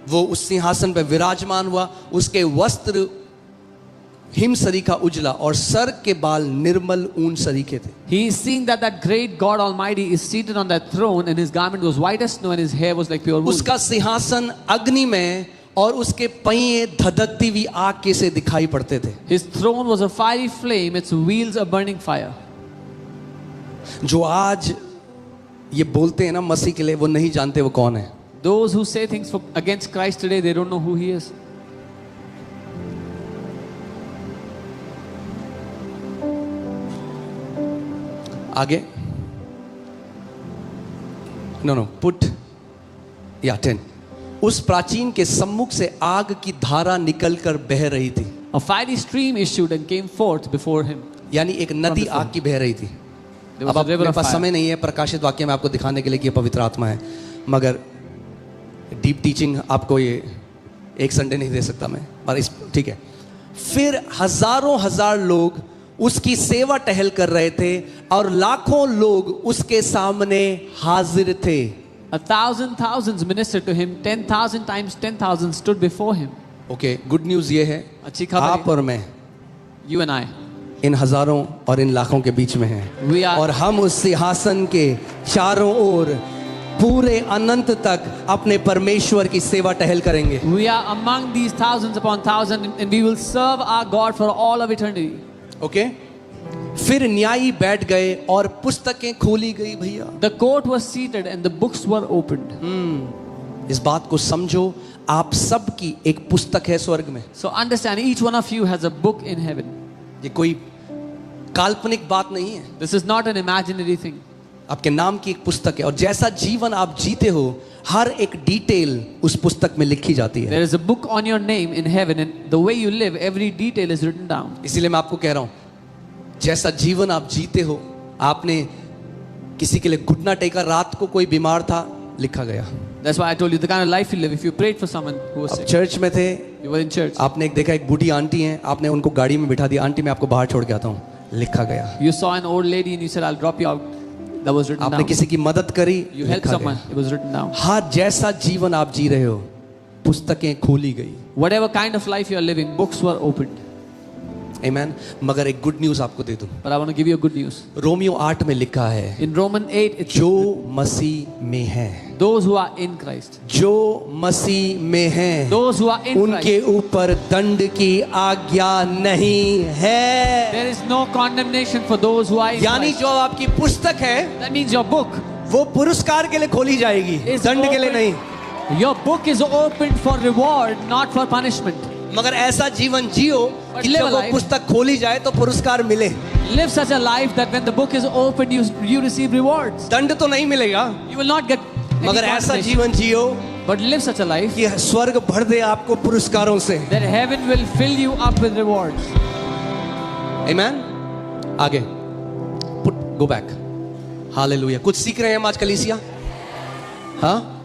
वो उस सिंहासन पर विराजमान हुआ, उसके वस्त्र हिम सरीखा उजला और सर के बाल निर्मल ऊन सरीखे थे। He is seeing that that great God Almighty is seated on that throne, and his garment was white as snow, and his hair was like pure wool. उसका सिंहासन अग्नि में और उसके पहिए धधकती हुई आग के से दिखाई पड़ते थे। His throne was a fiery flame, its wheels a burning fire. जो आज ये बोलते हैं ना मसीह के लिए, वो नहीं जानते वो कौन है। Those who say things against Christ today, they don't know who he is. आगे नो पुट या 10। उस प्राचीन के सम्मुख से आग की धारा निकलकर बह रही थी। A fiery stream issued and came forth before him. यानी एक नदी आग की बह रही थी। There अब was a river मेरे of पास fire. समय नहीं है प्रकाशित वाक्य में आपको दिखाने के लिए कि ये पवित्र आत्मा है, मगर डीप टीचिंग आपको ये एक संडे नहीं दे सकता मैं, पर इस ठीक है। फिर हजारों हजार लोग उसकी सेवा टहल कर रहे थे और लाखों लोग उसके सामने हाजिर थे। 1,000 thousands ministered to him. 10,000 times 10,000 stood before him. Okay, good news ये है अच्छी खबर आप और मैं You and I. इन हजारों और इन लाखों के बीच में हैं We are- और हम उस सिंहासन के चारों ओर पूरे अनंत तक अपने परमेश्वर की सेवा टहल करेंगे। We are among these thousands upon thousands, and we will serve our God for all of eternity. Okay, फिर न्यायी बैठ गए और पुस्तकें खोली गई। भैया The court was seated and the books were opened. इस बात को समझो, आप सबकी एक पुस्तक है स्वर्ग में। So understand, each one of you has a book in heaven. ये कोई काल्पनिक बात नहीं है, This is not an imaginary thing. आपके नाम की एक पुस्तक है और जैसा जीवन आप जीते हो हर एक डिटेल उस पुस्तक में लिखी जाती है। There is a book on your name in heaven, and the way you live, every detail is written down. इसीलिए मैं आपको कह रहा हूं, जैसा जीवन आप जीते हो, आपने किसी के लिए घुटना टेका, रात को कोई बीमार था, लिखा गया। That's why I told you the kind of life you live. If you prayed for someone who was अब sick, चर्च में थे, you were in church. आपने एक देखा, एक बूढ़ी आंटी हैं, आपने उनको गाड़ी में बिठा दिया, आंटी मैं आपको बाहर छोड़ के आता हूँ, लिखा गया। You saw an old lady and you said, "I'll drop you out." That was written आपने down. किसी की मदद करी, You helped लिखा someone. गया। It was written down. हर जैसा जीवन आप जी रहे हो, पुस्तकें खोली गई। Whatever kind of life you are living, books were opened. आमीन। मगर एक गुड न्यूज आपको दे दूं, But I want to give you a good news. Romeo 8 में लिखा है, In Romans 8, it's जो मसीह में हैं, those who are in Christ. जो मसीह में हैं, Those who are in उनके Christ. ऊपर दंड की आज्ञा नहीं है। There is no condemnation for those who are in यानी Christ. जो आपकी पुस्तक है That means your book वो पुरस्कार के लिए खोली जाएगी, is दंड के लिए open- नहीं। Your book is opened for reward, not for punishment. मगर ऐसा जीवन जियो But कि live जब a वो life- पुस्तक खोली जाए तो पुरस्कार मिले। Live such a life that when the book is opened, you receive rewards. दंड तो नहीं मिलेगा, You will not get any मगर ऐसा condemnation. जीवन जियो But live such a life कि स्वर्ग भर दे आपको पुरस्कारों से। that heaven will fill you up with rewards. आमीन। आगे गो बैक। हालेलुया। कुछ सीख रहे हैं हम आज कलीसिया? हाँ,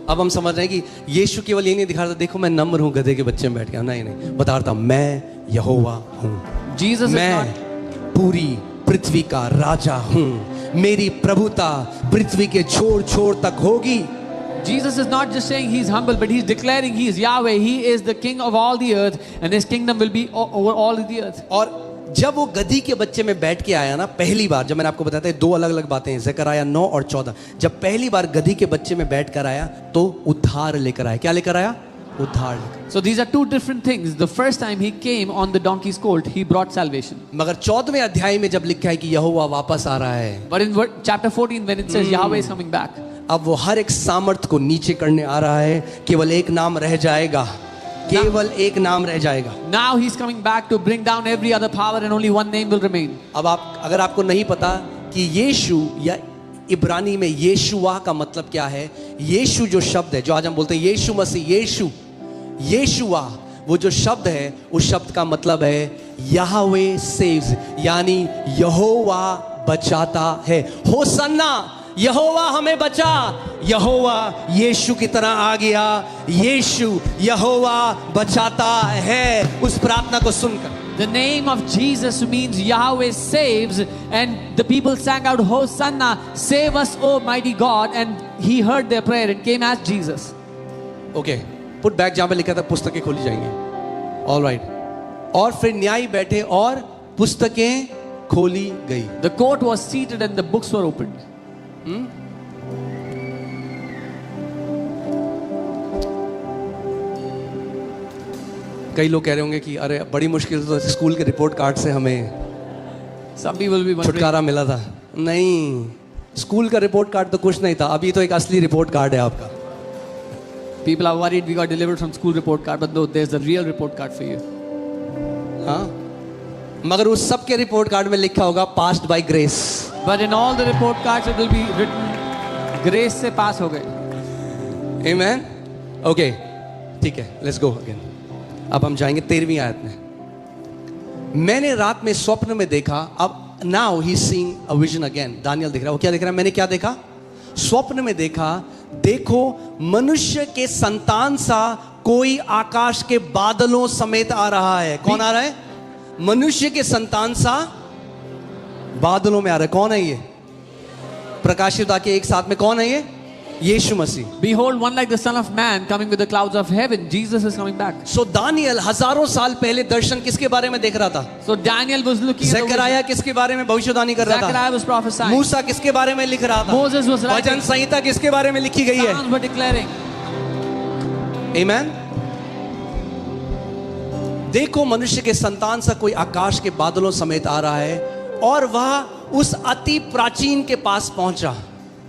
अब हम समझ रहे हैं कि यीशु केवल ये नहीं दिखा रहा था, देखो मैं नम्र हूं, गधे के बच्चे में बैठ गया। नहीं, बता रहा था मैं यहोवा हूं, Jesus is मैं not. पूरी पृथ्वी का राजा हूं, मेरी प्रभुता पृथ्वी के छोर छोर तक होगी। Jesus is not just saying he's humble, but he's declaring he is Yahweh. He is the king of all the earth, and his kingdom will be over all the earth. और जब वो गधी के बच्चे में बैठ के आया ना, पहली बार, जब मैंने आपको बताया था, दो अलग अलग बातें हैं, ज़करया 9 और 14। जब पहली बार गधी के बच्चे में बैठ कर आया तो उद्धार लेकर आया। क्या लेकर आया? उद्धार लेकर। So these are two different things. The first time he came on the donkey's colt, he brought salvation. मगर 14वें अध्याय में जब लिखा है कि यहोवा वापस आ रहा है, But in chapter 14, when it says Yahweh is coming back, अब वो हर एक सामर्थ को नीचे करने आ रहा है। केवल एक नाम रह जाएगा, केवल एक नाम रह जाएगा। now he's coming back to bring down every other power, and only one name will remain. अब अगर आपको नहीं पता कि यीशु या इब्रानी में यीशुआ का मतलब क्या है, यीशु जो शब्द है, जो आज हम बोलते हैं यीशु मसीह, यीशुआ, वो जो शब्द है, उस शब्द का मतलब है याहवे सेव्स, यानी यहोवा बचाता है। होसन्ना, यहोवा हमें बचा, यहोवा यीशु की तरह आ गया, यीशु यहोवा बचाता है, उस प्रार्थना को सुनकर। The name of Jesus means Yahweh saves, and the people sang out, Hosanna, save us, O mighty God, and he heard their prayer and came as Jesus. Okay, put back जहां पे लिखा था पुस्तकें खोली जाएंगी। ऑलराइट। और फिर न्यायी बैठे और पुस्तकें खोली गई। The court was seated and the books were opened. कई लोग कह रहे होंगे कि अरे बड़ी मुश्किल से तो स्कूल के रिपोर्ट कार्ड से हमें Some people will be wondering, छुटकारा मिला था। नहीं, स्कूल का रिपोर्ट कार्ड तो कुछ नहीं था, अभी तो एक असली रिपोर्ट कार्ड है आपका। people are worried we got delivered from school report card, but no, there's a real report card for you. हाँ, मगर उस सब के रिपोर्ट कार्ड में लिखा होगा passed by grace. But in all the report cards it will be written, grace से पास हो गए. आमेन। ओके, ठीक है, लेट्स गो अगेन। अब हम जाएंगे 13वीं आयत में। मैंने रात में स्वप्न में देखा, अब now he seeing a vision again. Daniel देख रहा है, वो क्या देख रहा है? मैंने क्या देखा? स्वप्न में देखा, देखो मनुष्य के संतान सा कोई आकाश के बादलों समेत आ रहा है। कौन आ रहा है? मनुष्य के संतान सा बादलों में आ रहा है। कौन है ये? प्रकाशित वाक्य एक साथ में कौन है ये? यीशु मसीह। Behold, one like the Son of Man coming with the clouds of heaven. Jesus is coming back. So Daniel हजारों साल पहले दर्शन किसके बारे में देख रहा था? So Daniel was looking at the ज़करया किसके बारे में भविष्यवाणी कर रहा था? Zechariah was prophesying. मूसा किसके बारे में लिख रहा था? Moses was writing. वचन संहिता किसके बारे में लिखी गई है? Psalms were declaring. आमेन। देखो मनुष्य के संतान सा कोई आकाश के बादलों समेत आ रहा है, और वह उस अति प्राचीन के पास पहुंचा।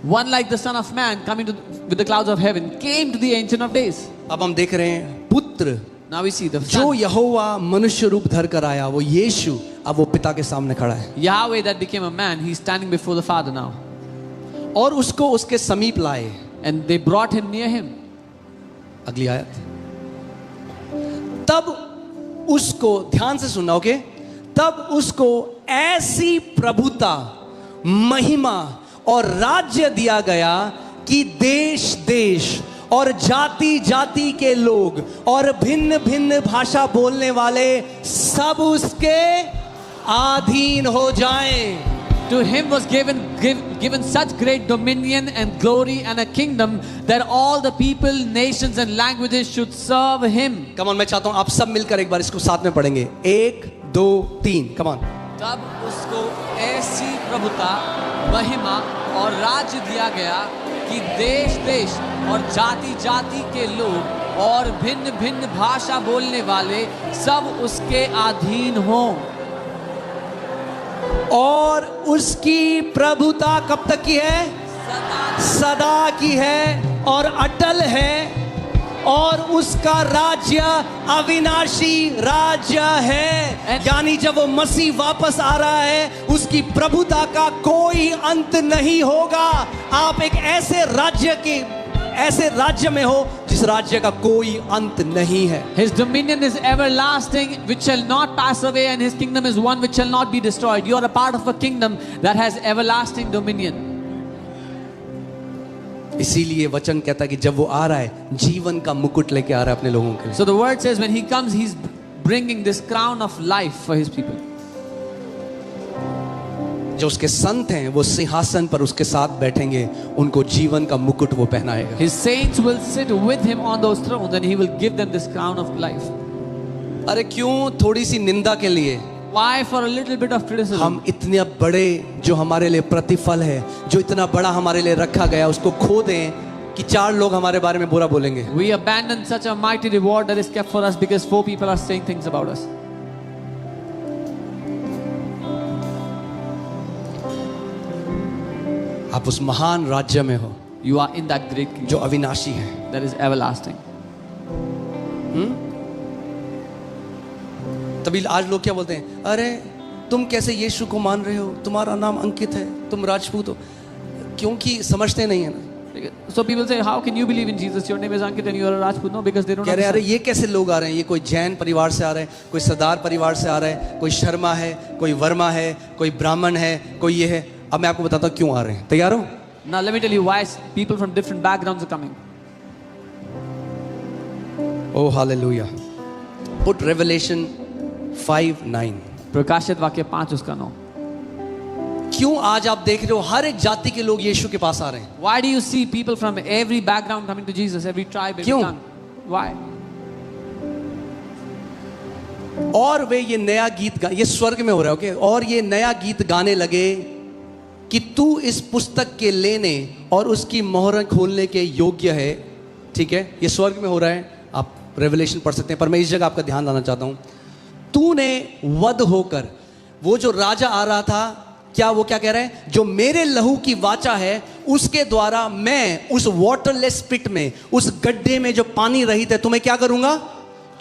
One like the Son of Man coming with the clouds of heaven came to the Ancient of Days. अब हम देख रहे हैं पुत्र Now we see the जो Son, यहोवा मनुष्य रूप धर कर आया, वो यीशु अब वो पिता के सामने खड़ा है, Yahweh that became a man. He's standing before the Father now. और उसको उसके समीप लाए। And they brought him near him. अगली आयत। तब उसको ध्यान से सुनना, ओके? तब उसको ऐसी प्रभुता, महिमा और राज्य दिया गया कि देश देश और जाति जाति के लोग और भिन्न भिन्न भाषा बोलने वाले सब उसके अधीन हो जाएं। To him was given such great dominion and glory and a kingdom that all the people, nations and languages should serve him. Come on, मैं चाहता हूं आप सब मिलकर एक बार इसको साथ में पढ़ेंगे। 1 2 3, कम ऑन। तब उसको ऐसी प्रभुता, महिमा और राज्य दिया गया कि देश देश और जाति जाति के लोग और भिन्न भिन्न भाषा बोलने वाले सब उसके अधीन हों। और उसकी प्रभुता कब तक की है? सदा की है और अटल है, और उसका राज्य अविनाशी राज्य है। यानी जब वो मसीह वापस आ रहा है, उसकी प्रभुता का कोई अंत नहीं होगा। आप एक ऐसे राज्य में हो जिस राज्य का कोई अंत नहीं है। His dominion is everlasting, which shall not pass away, and his kingdom is one which shall not be destroyed. You are a part of a kingdom that has everlasting dominion. इसीलिए वचन कहता है कि जब वो आ रहा है, जीवन का मुकुट लेके आ रहा है अपने लोगों के लिए। So the word says when he comes, he's bringing this crown of life for his people. जो उसके संत हैं वो सिंहासन पर उसके साथ बैठेंगे, उनको जीवन का मुकुट वो पहनाएगा। His saints will sit with him on those thrones, and he will give them this crown of life. अरे क्यों थोड़ी सी निंदा के लिए Why for a little bit of criticism? हम इतने बड़े जो हमारे लिए प्रतिफल है, जो इतना बड़ा हमारे लिए रखा गया, उसको खो दें कि 4 लोग हमारे बारे में बुरा बोलेंगे। We abandon such a mighty reward that is kept for us because 4 people are saying things about us. आप उस महान राज्य में हो You are in that great kingdom जो अविनाशी है। that is everlasting. तभी आज लोग क्या बोलते हैं? अरे तुम कैसे यीशु को मान रहे हो? तुम्हारा नाम अंकित है, तुम राजपूत हो। क्योंकि समझते नहीं है ना। So people say, how can you believe in Jesus? Your name is Ankit and you are a Rajput. No, because they don't कह रहे अरे understand. ये कैसे लोग आ रहे हैं? ये कोई जैन परिवार से आ रहे हैं, कोई सरदार परिवार से आ रहे हैं, कोई शर्मा है, कोई वर्मा है, कोई ब्राह्मण है, कोई ये है। अब मैं आपको बताता हूँ क्यों आ रहे हैं। तैयार हो? Now let me tell you why people from different backgrounds are coming. Oh hallelujah. Put Revelation 5:9. प्रकाशित वाक्य 5 उसका 9. क्यों आज आप देख रहे हो हर एक जाति के लोग यीशु के पास आ रहे हैं? Why do you see people from every background coming to Jesus, every tribe, every क्यों? tongue? Why? और वे ये नया गीत ये स्वर्ग में हो रहा है, ओके? और ये नया गीत गाने लगे कि तू इस पुस्तक के लेने और उसकी मोहर खोलने के योग्य है. ठीक है, ये स्वर्ग में हो रहा है, आप रेवलेशन पढ़ सकते हैं, पर मैं इस जगह आपका ध्यान लाना चाहता हूं. तूने वध होकर, वो जो राजा आ रहा था, क्या वो क्या कह रहा है? जो मेरे लहू की वाचा है उसके द्वारा मैं उस वाटरलेस पिट में, उस गड्ढे में जो पानी रहित है, तुम्हें क्या करूंगा?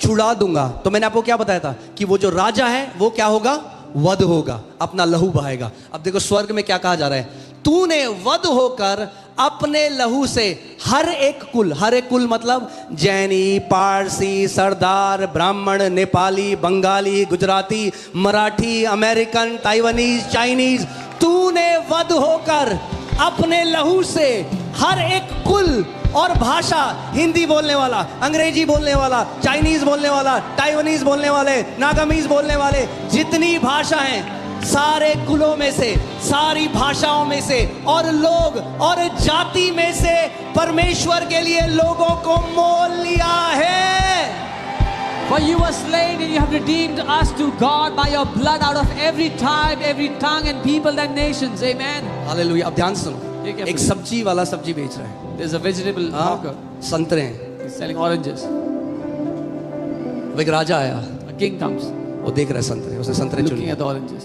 छुड़ा दूंगा. तो मैंने आपको क्या बताया था कि वो जो राजा है वो क्या होगा? वध होगा, अपना लहू बहाएगा. अब देखो स्वर्ग में क्या कहा जा रहा है? तूने वध होकर अपने लहू से हर एक कुल मतलब जैनी, पारसी, सरदार, ब्राह्मण, Nepali, Bengali, Gujarati, Marathi, American, Taiwanese, Chinese, तूने वध होकर अपने लहू से हर एक कुल और भाषा, हिंदी बोलने वाला, अंग्रेजी बोलने वाला, चाइनीज बोलने वाला, ताइवानीज बोलने वाले, नागामीज बोलने वाले, जितनी भाषा हैं, सारे कुलों में से, सारी भाषाओं में से और लोग और जाति में से परमेश्वर के लिए लोगों को मोल लिया है. For you were slain and you have redeemed us to God by your blood out of every tribe, every tongue and people and nations. Amen. Hallelujah. अब ध्यान सुनो, ये क्या एक सब्जी वाला सब्जी बेच रहा है. There's a vegetable hawker. संतरे हैं. He's selling oranges. वो एक राजा आया, A king comes वो देख रहा है संतरे, उसने संतरे चुन looking लिए. at the oranges.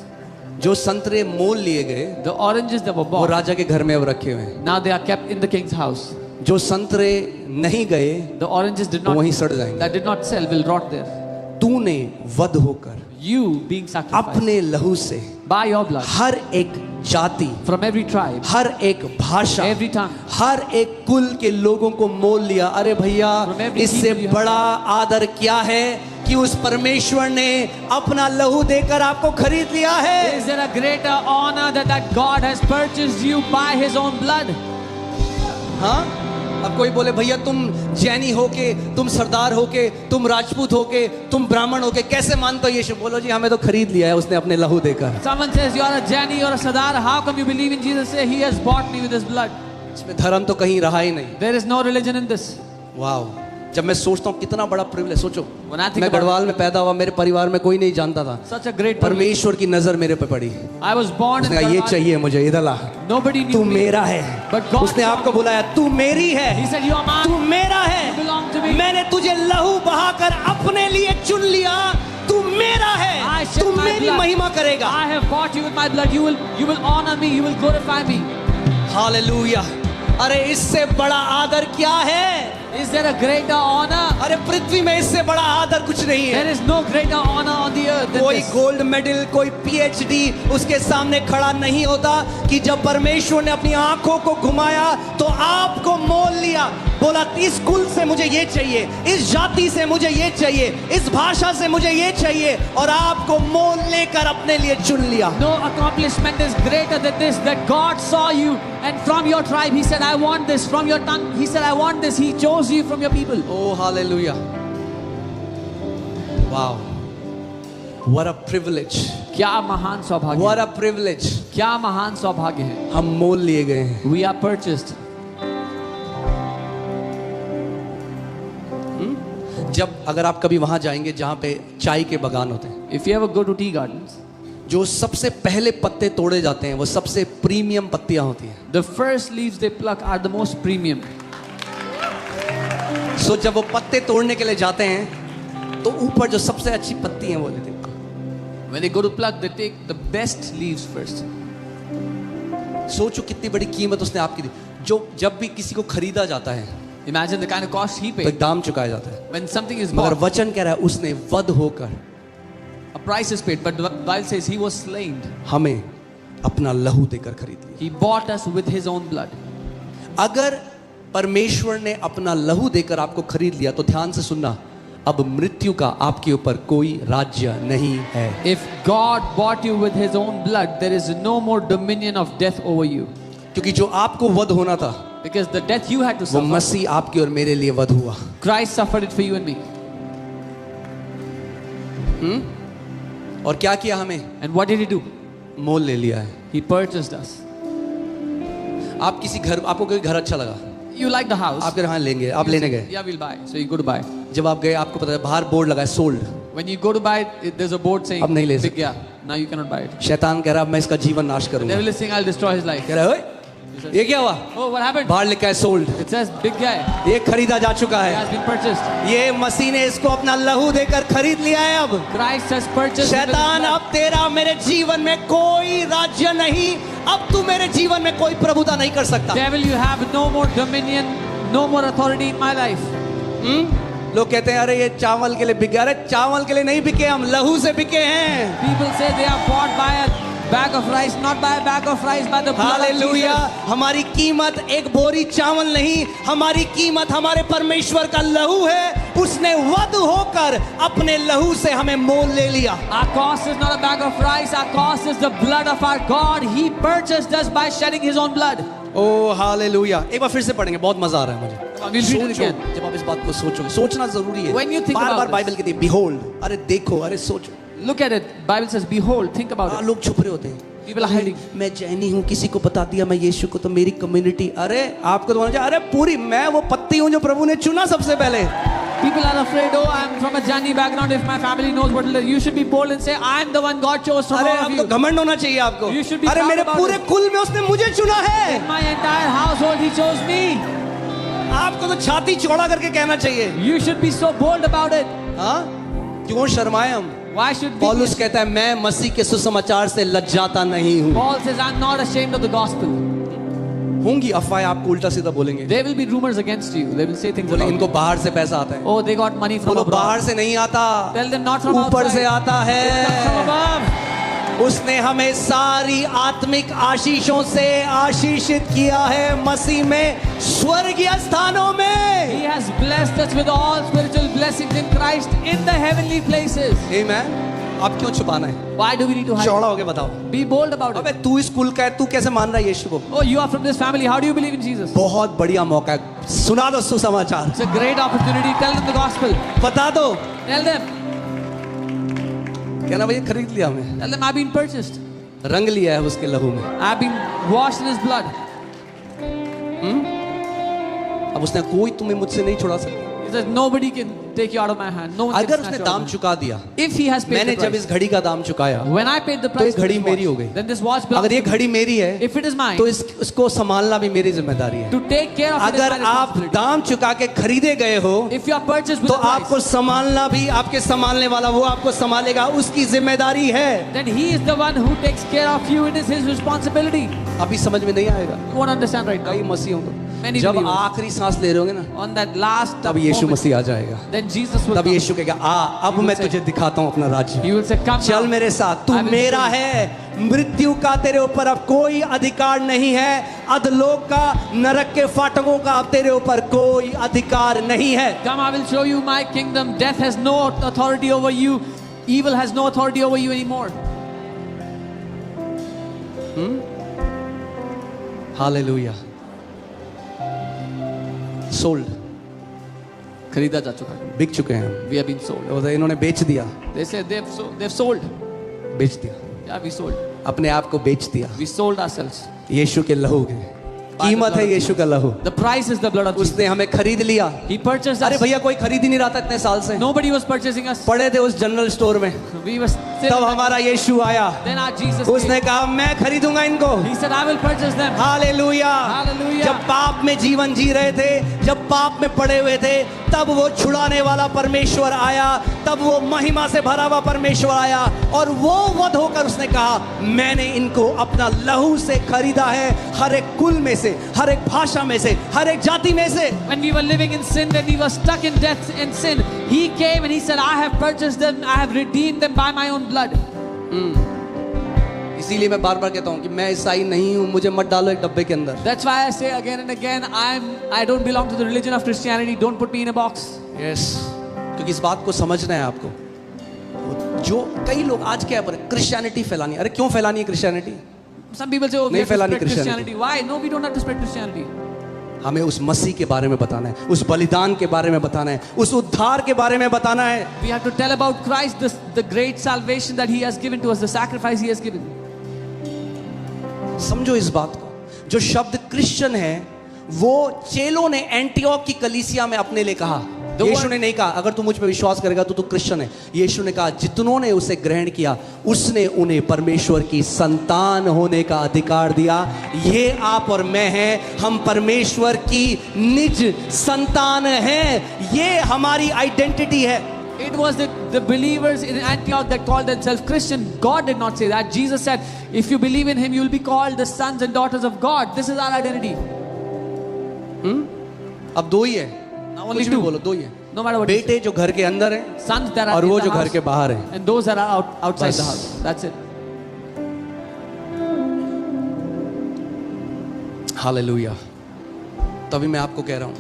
जो संतरे मोल लिए गए The oranges that were वो bought, राजा के घर में अब रखे हुए हैं. now they are kept in the king's house. जो संतरे नहीं गए The oranges did वो not, वहीं सड़ जाएंगे. that did not sell will rot there. तूने वध होकर You being sacrificed अपने लहू से by your blood हर एक जाति, from every tribe, हर एक भाषा, every tongue, हर एक कुल के लोगों को मोल लिया. अरे भैया, From every इससे people you have- बड़ा आदर क्या है कि उस परमेश्वर ने अपना लहू देकर आपको खरीद लिया है. is there a greater honor that God has purchased you by his own blood? हाँ, अब कोई बोले भैया तुम जैनी होके, तुम सरदार होके, तुम राजपूत होके, तुम ब्राह्मण होके कैसे मानते हो यीशु? बोलो जी हमें तो खरीद लिया है उसने अपने लहू देकर. Someone says you are a Jani or a Sardar, how come you believe in Jesus? Say he has bought me with his blood. इसमें धर्म तो कहीं रहा ही नहीं. There is no religion in this. वाह, जब मैं सोचता हूँ कितना बड़ा प्रिविलेज. सोचो, When I think मैं about गढ़वाल में पैदा हुआ, मेरे परिवार में कोई नहीं जानता था. such a great privilege. परमेश्वर की नजर मेरे पे पड़ी. I was born in उसने कहा ये Garhwal. चाहिए मुझे, इधर ला, Nobody तू knew me. मेरा है. But God उसने saw आपको me. बुलाया, तू मेरी है, He said you are mine. तू मेरा है. You belong to me. मैंने तुझे लहू बहाकर अपने लिए चुन लिया. तू मेरा है, I shed तू my मेरी blood. महिमा करेगा. I have bought you with my blood. You will honor me. You will glorify me. Hallelujah. अरे इससे बड़ा आदर क्या है? Is there a greater honor? अरे पृथ्वी में इससे बड़ा आदर कुछ नहीं है. There is no greater honor on the earth than कोई this. गोल्ड मेडल, कोई पीएचडी उसके सामने खड़ा नहीं होता कि जब परमेश्वर ने अपनी आंखों को घुमाया तो आपको मोल लिया. बोला इस कुल से मुझे ये चाहिए, इस जाति से मुझे ये चाहिए, इस भाषा से मुझे ये चाहिए, और आपको मोल लेकर अपने लिए चुन लिया. No accomplishment is greater than this, that God saw you and from your tribe he said I want this, from your tongue he said I want this. He chose you from your people. Oh hallelujah. Wow. What a privilege. क्या महान सौभाग्य. What a privilege. क्या महान सौभाग्य है. हम मोल लिए गए हैं. We are purchased. जब अगर आप कभी वहां जाएंगे जहां पे चाय के बागान होते हैं, If you ever go to tea gardens, जो सबसे पहले पत्ते तोड़े जाते हैं वो सबसे प्रीमियम पत्तियां होती हैं. the first leaves they pluck are the most premium. सो जब वो पत्ते तोड़ने के लिए जाते हैं तो ऊपर जो सबसे अच्छी पत्ती है वो लेते हैं. When they go to pluck, they take the best leaves first. सोचो कितनी बड़ी कीमत उसने आपकी दी. जो जब भी किसी को खरीदा जाता है Imagine the kind of cost he तो paid. एक दाम चुकाया जाता है. When something is मगर bought, वचन कह रहा है उसने वध होकर a price is paid. But the Bible says he was slain. हमें अपना लहू देकर खरीद लिया. He bought us with his own blood. अगर परमेश्वर ने अपना लहू देकर आपको खरीद लिया तो ध्यान से सुनना, अब मृत्यु का आपके ऊपर कोई राज्य नहीं है. If God bought you with his own blood, there is no more dominion of death over you. क्योंकि जो आपको वध होना था Because the death you had to वो suffer, मसीह आपके और मेरे लिए वध हुआ. Christ suffered it for you and me. और क्या किया हमें? And what did he do? मोल ले लिया है. He purchased us. आप किसी घर, आपको कोई घर अच्छा लगा, You like the house? आपके यहाँ लेंगे, आप लेने गए. Yeah, we'll buy. So you go to buy. जब आप गए आपको पता है बाहर बोर्ड लगा है sold. When you go to buy it, there's a board saying, अब नहीं ले big, yeah, now you cannot buy it. शैतान कह रहा है अब मैं इसका जीवन नाश The करूंगा. devil is saying, I'll destroy his life. कह रहा है ओए ये क्या हुआ? Oh, what happened? बाहर लिखा है sold. It says, big guy. ये खरीदा जा चुका He है. has been purchased. ये मसीह ने इसको अपना लहू देकर खरीद लिया है. अब Christ has purchased. it with his शैतान blood. अब तेरा मेरे जीवन में कोई राज्य नहीं, अब तू मेरे जीवन में कोई प्रभुता नहीं कर सकता. Devil, you have no more dominion, no more authority in my life. लोग कहते हैं अरे ये चावल के लिए बिके. अरे चावल के लिए नहीं बिके, हम लहू से बिके हैं. People say they are bought by a bag of rice, not by a bag of rice, by the blood of hallelujah. Jesus. हमारी कीमत एक बोरी चावल नहीं, हमारी कीमत हमारे परमेश्वर का लहू है. उसने वध होकर अपने लहू से हमें मोल ले लिया. Our cost is not a bag of rice, our cost is the blood of our God. He purchased us by shedding his own blood. O hallelujah. एक बार फिर से पढ़ेंगे, बहुत मजा आ रहा है मुझे. We'll read it सोचो, again. जब आप इस बात को सोचोगे, सोचना जरूरी है. When you think bar about bar this. Bible कहती है behold, अरे देखो, अरे सोचो. Look at it. Bible says, behold, think about it. लोग छुप रहे होते हैं. People are hiding. मैं जैनी हूँ, किसी को बता दिया मैं यीशु को, तो मेरी कम्युनिटी. अरे आपको तो होना चाहिए, अरे पूरी मैं वो पत्ती हूँ जो प्रभु ने चुना सबसे पहले. People are afraid, oh, I'm from a Jani background. If my family knows what it is, you should be bold and say, I'm the one God chose from अरे all of आपको you. घमंड होना चाहिए आपको. You should be अरे proud मेरे about पूरे it. कुल में उसने मुझे चुना है. In my entire household, He chose me. आपको तो छाती चौड़ा करके कहना चाहिए. You should be so bold about it. हाँ, क्यों शर्माए हम? Why should we? पौलुस कहता है मैं मसीह के सुसमाचार से लज्जाता नहीं हूँ. Paul says, I'm not ashamed of the gospel. होंगी अफवाहें, आपको उल्टा सीधा बोलेंगे. There will be rumors against you. They will say things बोले about इनको you. बाहर से पैसा आता है. Oh, they got money from बोलो abroad. बाहर से नहीं आता, Tell them not from ऊपर outside. से आता It comes from है. above. उसने हमें सारी आत्मिक आशीषों से आशीषित किया है मसीह में स्वर्गीय स्थानों में. He has blessed us with all spiritual blessings in Christ in the heavenly places. आमेन. आप क्यों छुपाना है? Why do we need to hide? चौड़ा होके बताओ. Be bold about अबे it. तू इस कुल का है, तू कैसे मान रहा है यीशु को? Oh, you are from this family. How do you believe in Jesus? बहुत बढ़िया मौका है, सुना दो सुसमाचार. It's a great opportunity. Tell them the gospel. बता दो. Tell them. कहना भैया खरीद लिया हमें, Tell them I've been purchased. रंग लिया है उसके लहू में. I've been washed in His blood. अब उसने कोई तुम्हें मुझसे नहीं छुड़ा सकता. He says nobody can take you out of my hand. No one अगर can उसने snatch you out दाम of my चुका दिया, hand. If He has paid मैंने the जब price. इस घड़ी का दाम चुकाया, When I paid the तो price ये for घड़ी this मेरी हो watch, गई. then this watch belongs अगर ये to me. घड़ी मेरी है If it is mine, तो इसको संभालना भी मेरी जिम्मेदारी है. to take care of it is अगर my आप responsibility. दाम चुका के खरीदे गए हो If you are purchased with तो a price, आपको संभालना भी, आपके संभालने वाला वो आपको संभालेगा, उसकी जिम्मेदारी है. then He is the one who takes care of you. It is His responsibility. अभी समझ में नहीं आएगा. You won't understand right कई now. मसीहों को Many जब believers. आखिरी सांस ले रहे होंगे ना, On that last तब यीशु moment, मसीह आ जाएगा. then Jesus will तब come. यीशु कहेगा आ, अब will मैं say- तुझे दिखाता हूँ अपना राज्य. He will say, come चल now. मेरे साथ, तू I will मेरा show you. है. मृत्यु का तेरे ऊपर अब कोई अधिकार नहीं है. अधलोक का, नरक के फाटकों का अब तेरे ऊपर कोई अधिकार नहीं है. Come, I will show you my kingdom. Death has no authority over you. Evil has no authority over you anymore. Hallelujah. Sold, खरीदा जा चुका है. बिक चुके हैं हम. We have been sold. वो तो इन्होंने बेच दिया. They said they've sold. बेच दिया, Yeah, we sold. अपने आप को बेच दिया. We sold ourselves. यीशु के लहू के कीमत है. यीशु का लहू, The price is the blood of Jesus. उसने हमें खरीद लिया. He purchased अरे us. भैया कोई खरीद ही नहीं रहा था इतने साल से. Nobody was purchasing us. पड़े थे उस जनरल स्टोर में, We were still. तब हमारा यीशु आया. Then our Jesus उसने came. कहा मैं खरीदूंगा इनको. He said, I will purchase them. Hallelujah. Hallelujah. जब पाप में जीवन जी रहे थे, जब पाप में पड़े हुए थे, तब वो छुड़ाने वाला परमेश्वर आया. तब वो महिमा से भरा हुआ परमेश्वर आया और वो वध होकर उसने कहा मैंने इनको अपना लहू से खरीदा है. हर एक कुल में से, हर एक भाषा में से, हर एक जाति में से. When we were living in sin, when we were stuck in death and sin, He came and He said, I have purchased them. I have redeemed them by my own blood. इसीलिए मैं बार बार कहता हूँ कि मैं ईसाई नहीं हूँ, मुझे मत डालो एक डब्बे के अंदर. That's why I say again and again, I don't belong to the religion of Christianity. Don't put me in a box. Yes, क्योंकि इस बात को समझना है आपको. जो कई लोग आज क्या पर क्रिश्चियनिटी फैलानी. अरे क्यों फैलानी है Christianity? Some people say, oh, we नहीं have to फैलानी spread Christianity। Christianity. Why? No, we don't have to spread Christianity. हमें उस मसीह के बारे में बताना है, उस बलिदान के बारे में बताना है, उस उद्धार के बारे में बताना है। We have to tell about Christ, the great salvation that He has given to us, the sacrifice He has given. समझो इस बात को। जो शब्द क्रिश्चियन है वो चेलों ने एंटियोक की कलीसिया में अपने लिए कहा। यीशु ने नहीं कहा अगर तू मुझ पे विश्वास करेगा तो तू क्रिश्चियन है। यीशु ने कहा जितनों ने उसे ग्रहण किया उसने उन्हें परमेश्वर की संतान होने का अधिकार दिया। ये आप और मैं हैं, हम परमेश्वर की निज संतान हैं। ये हमारी आइडेंटिटी है। It was the believers in Antioch that called themselves Christian. God did not say that. Jesus said, if you believe in Him, you will be called the sons and daughters of God. This is our identity. अब दो ही है, Now कुछ only भी two. बोलो, दो ही है। No matter what you बेटे जो घर के अंदर है say. Sons that are और in वो the जो घर house के बाहर है। and those that are outside बस। the house. That's it. Hallelujah. तभी मैं आपको कह रहा हूँ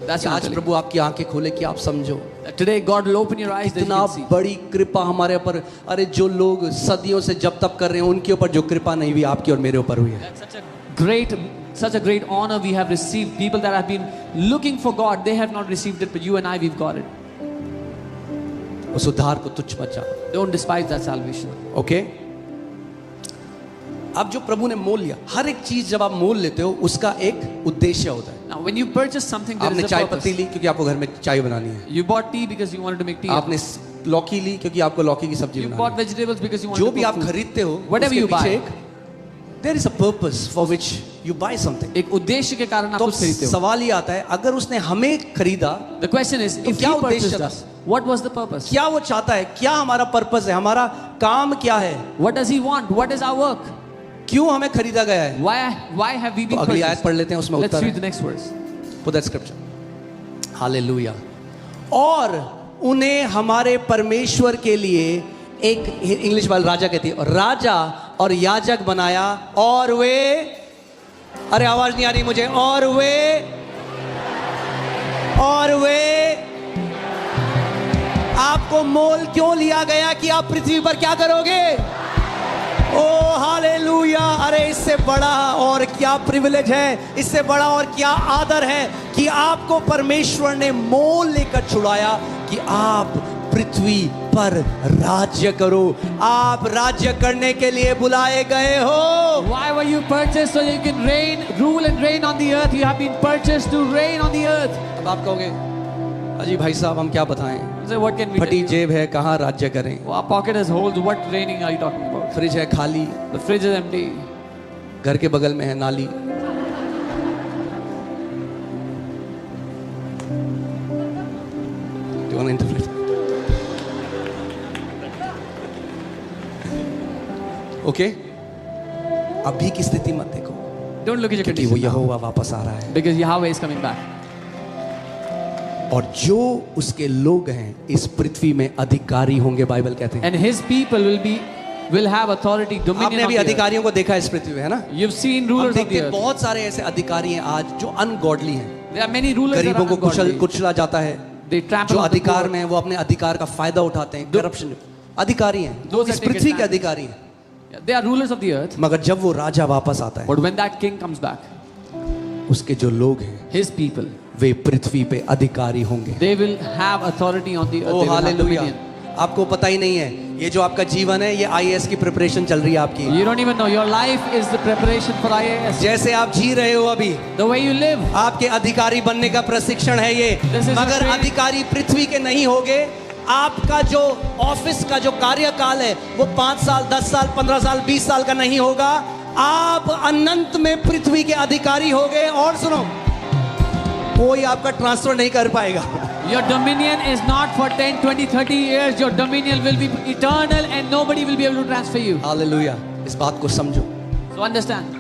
That's कि what I'm आज telling प्रभु आपकी आंखें खोले कि आप समझो you. Today God will open your eyes that you इतना can see. बड़ी कृपा हमारे ऊपर। अरे जो लोग सदियों से जब तब कर रहे हैं उनके ऊपर जो कृपा नहीं हुई आपकी और मेरे ऊपर हुई है। That's such a great honor we have received. People that have been looking for God, they have not received it, but you and I, we've got it. उस उद्धार को तुच्छ मत जानो। Don't despise that salvation. Okay, अब जो प्रभु ने मोल लिया, हर एक चीज जब आप मोल लेते हो उसका एक उद्देश्य होता है। Now, when you purchase something, there आपने is a चाय purpose. पत्ती ली क्योंकि आपको घर में चाय बनानी है। You bought tea because you wanted to make tea. आपने लौकी ली क्योंकि आपको लौकी की सब्जी You बनानी bought है। vegetables because you wanted जो to भी cook आप food. खरीदते हो Whatever उसके you पीछे buy. एक there is a purpose for which you buy something. एक उद्देश्य के कारण आप तो कुछ खरीदते हो. सवाल ये आता है अगर उसने हमें खरीदा The question is, तो if क्या he उद्देश्य purchased था? us, what was the purpose? क्या वो चाहता है, क्या हमारा पर्पस है, हमारा काम क्या है, What does he want? What is our work? क्यों हमें खरीदा गया है। Why have we been तो अगली आयत purchased? पढ़ लेते हैं, उसमें Let's उत्तर read the है। next verse. Put that scripture. Hallelujah. और उन्हें हमारे परमेश्वर के लिए एक, इंग्लिश वाले राजा कहती है, राजा और याजक बनाया और वे, अरे आवाज नहीं आ रही मुझे, और वे आपको मोल क्यों लिया गया कि आप पृथ्वी पर क्या करोगे। ओ हालेलुया। अरे इससे बड़ा और क्या प्रिविलेज है, इससे बड़ा और क्या आदर है कि आपको परमेश्वर ने मोल लेकर छुड़ाया कि आप पृथ्वी पर राज्य करो। आप राज्य करने के लिए बुलाए गए हो। Why were you purchased? So you can rule and reign on the earth. You have been purchased to reign on the earth. अब आप कहोगे अजी भाई साहब हम क्या बताएं, So what can we tell फटी you? जेब है, कहाँ राज्य करें। Our pocket has holes. What reigning are you talking about? Fridge है खाली, The fridge is empty. घर के बगल में है नाली। Do you want to interpret? Okay, अभी की स्थिति मत देखो Don't look at your क्योंकि वो condition now, यहोवा वापस आ रहा है because Yahweh is coming back. और जो उसके लोग हैं इस पृथ्वी में अधिकारी होंगे, बाइबल कहते हैं। And His people will have authority, dominion आपने on भी the earth. अधिकारियों को देखा इस पृथ्वी में, है ना। You've seen हम rulers of देखते the हैं earth. बहुत सारे ऐसे अधिकारी हैं आज जो अनगॉडली हैं। There are many rulers that गरीबों are को ungodly. कुचला जाता है। They trample जो on the अधिकार poor. में हैं वो अपने अधिकार का फायदा उठाते हैं। करप्शन अधिकारी हैं, Those इस that take पृथ्वी के advantage. अधिकारी हैं। Yeah, they are rulers of the earth. मगर जब वो राजा वापस आता है, But when that king comes back, उसके जो लोग हैं his people, वे पृथ्वी पे अधिकारी होंगे। they will have authority on the earth. Oh They will have hallelujah. dominion. आपको पता ही नहीं है ये जो आपका जीवन है ये IAS की प्रिपरेशन चल रही है आपकी। You don't even know. Your life is the preparation for IAS. जैसे आप जी रहे हो अभी, The way you live. आपके अधिकारी बनने का प्रशिक्षण है ये। This is मगर a training. अधिकारी पृथ्वी के नहीं होगे। आपका जो ऑफिस का जो कार्यकाल है वो 5 साल 10 साल 15 साल 20 साल का नहीं होगा। आप अनंत में पृथ्वी के अधिकारी होगे। और सुनो, कोई आपका ट्रांसफर नहीं कर पाएगा। Your dominion is not for 10, 20, 30 years. Your dominion will be eternal and nobody will be able to transfer you. Hallelujah. इस बात को समझो। So understand.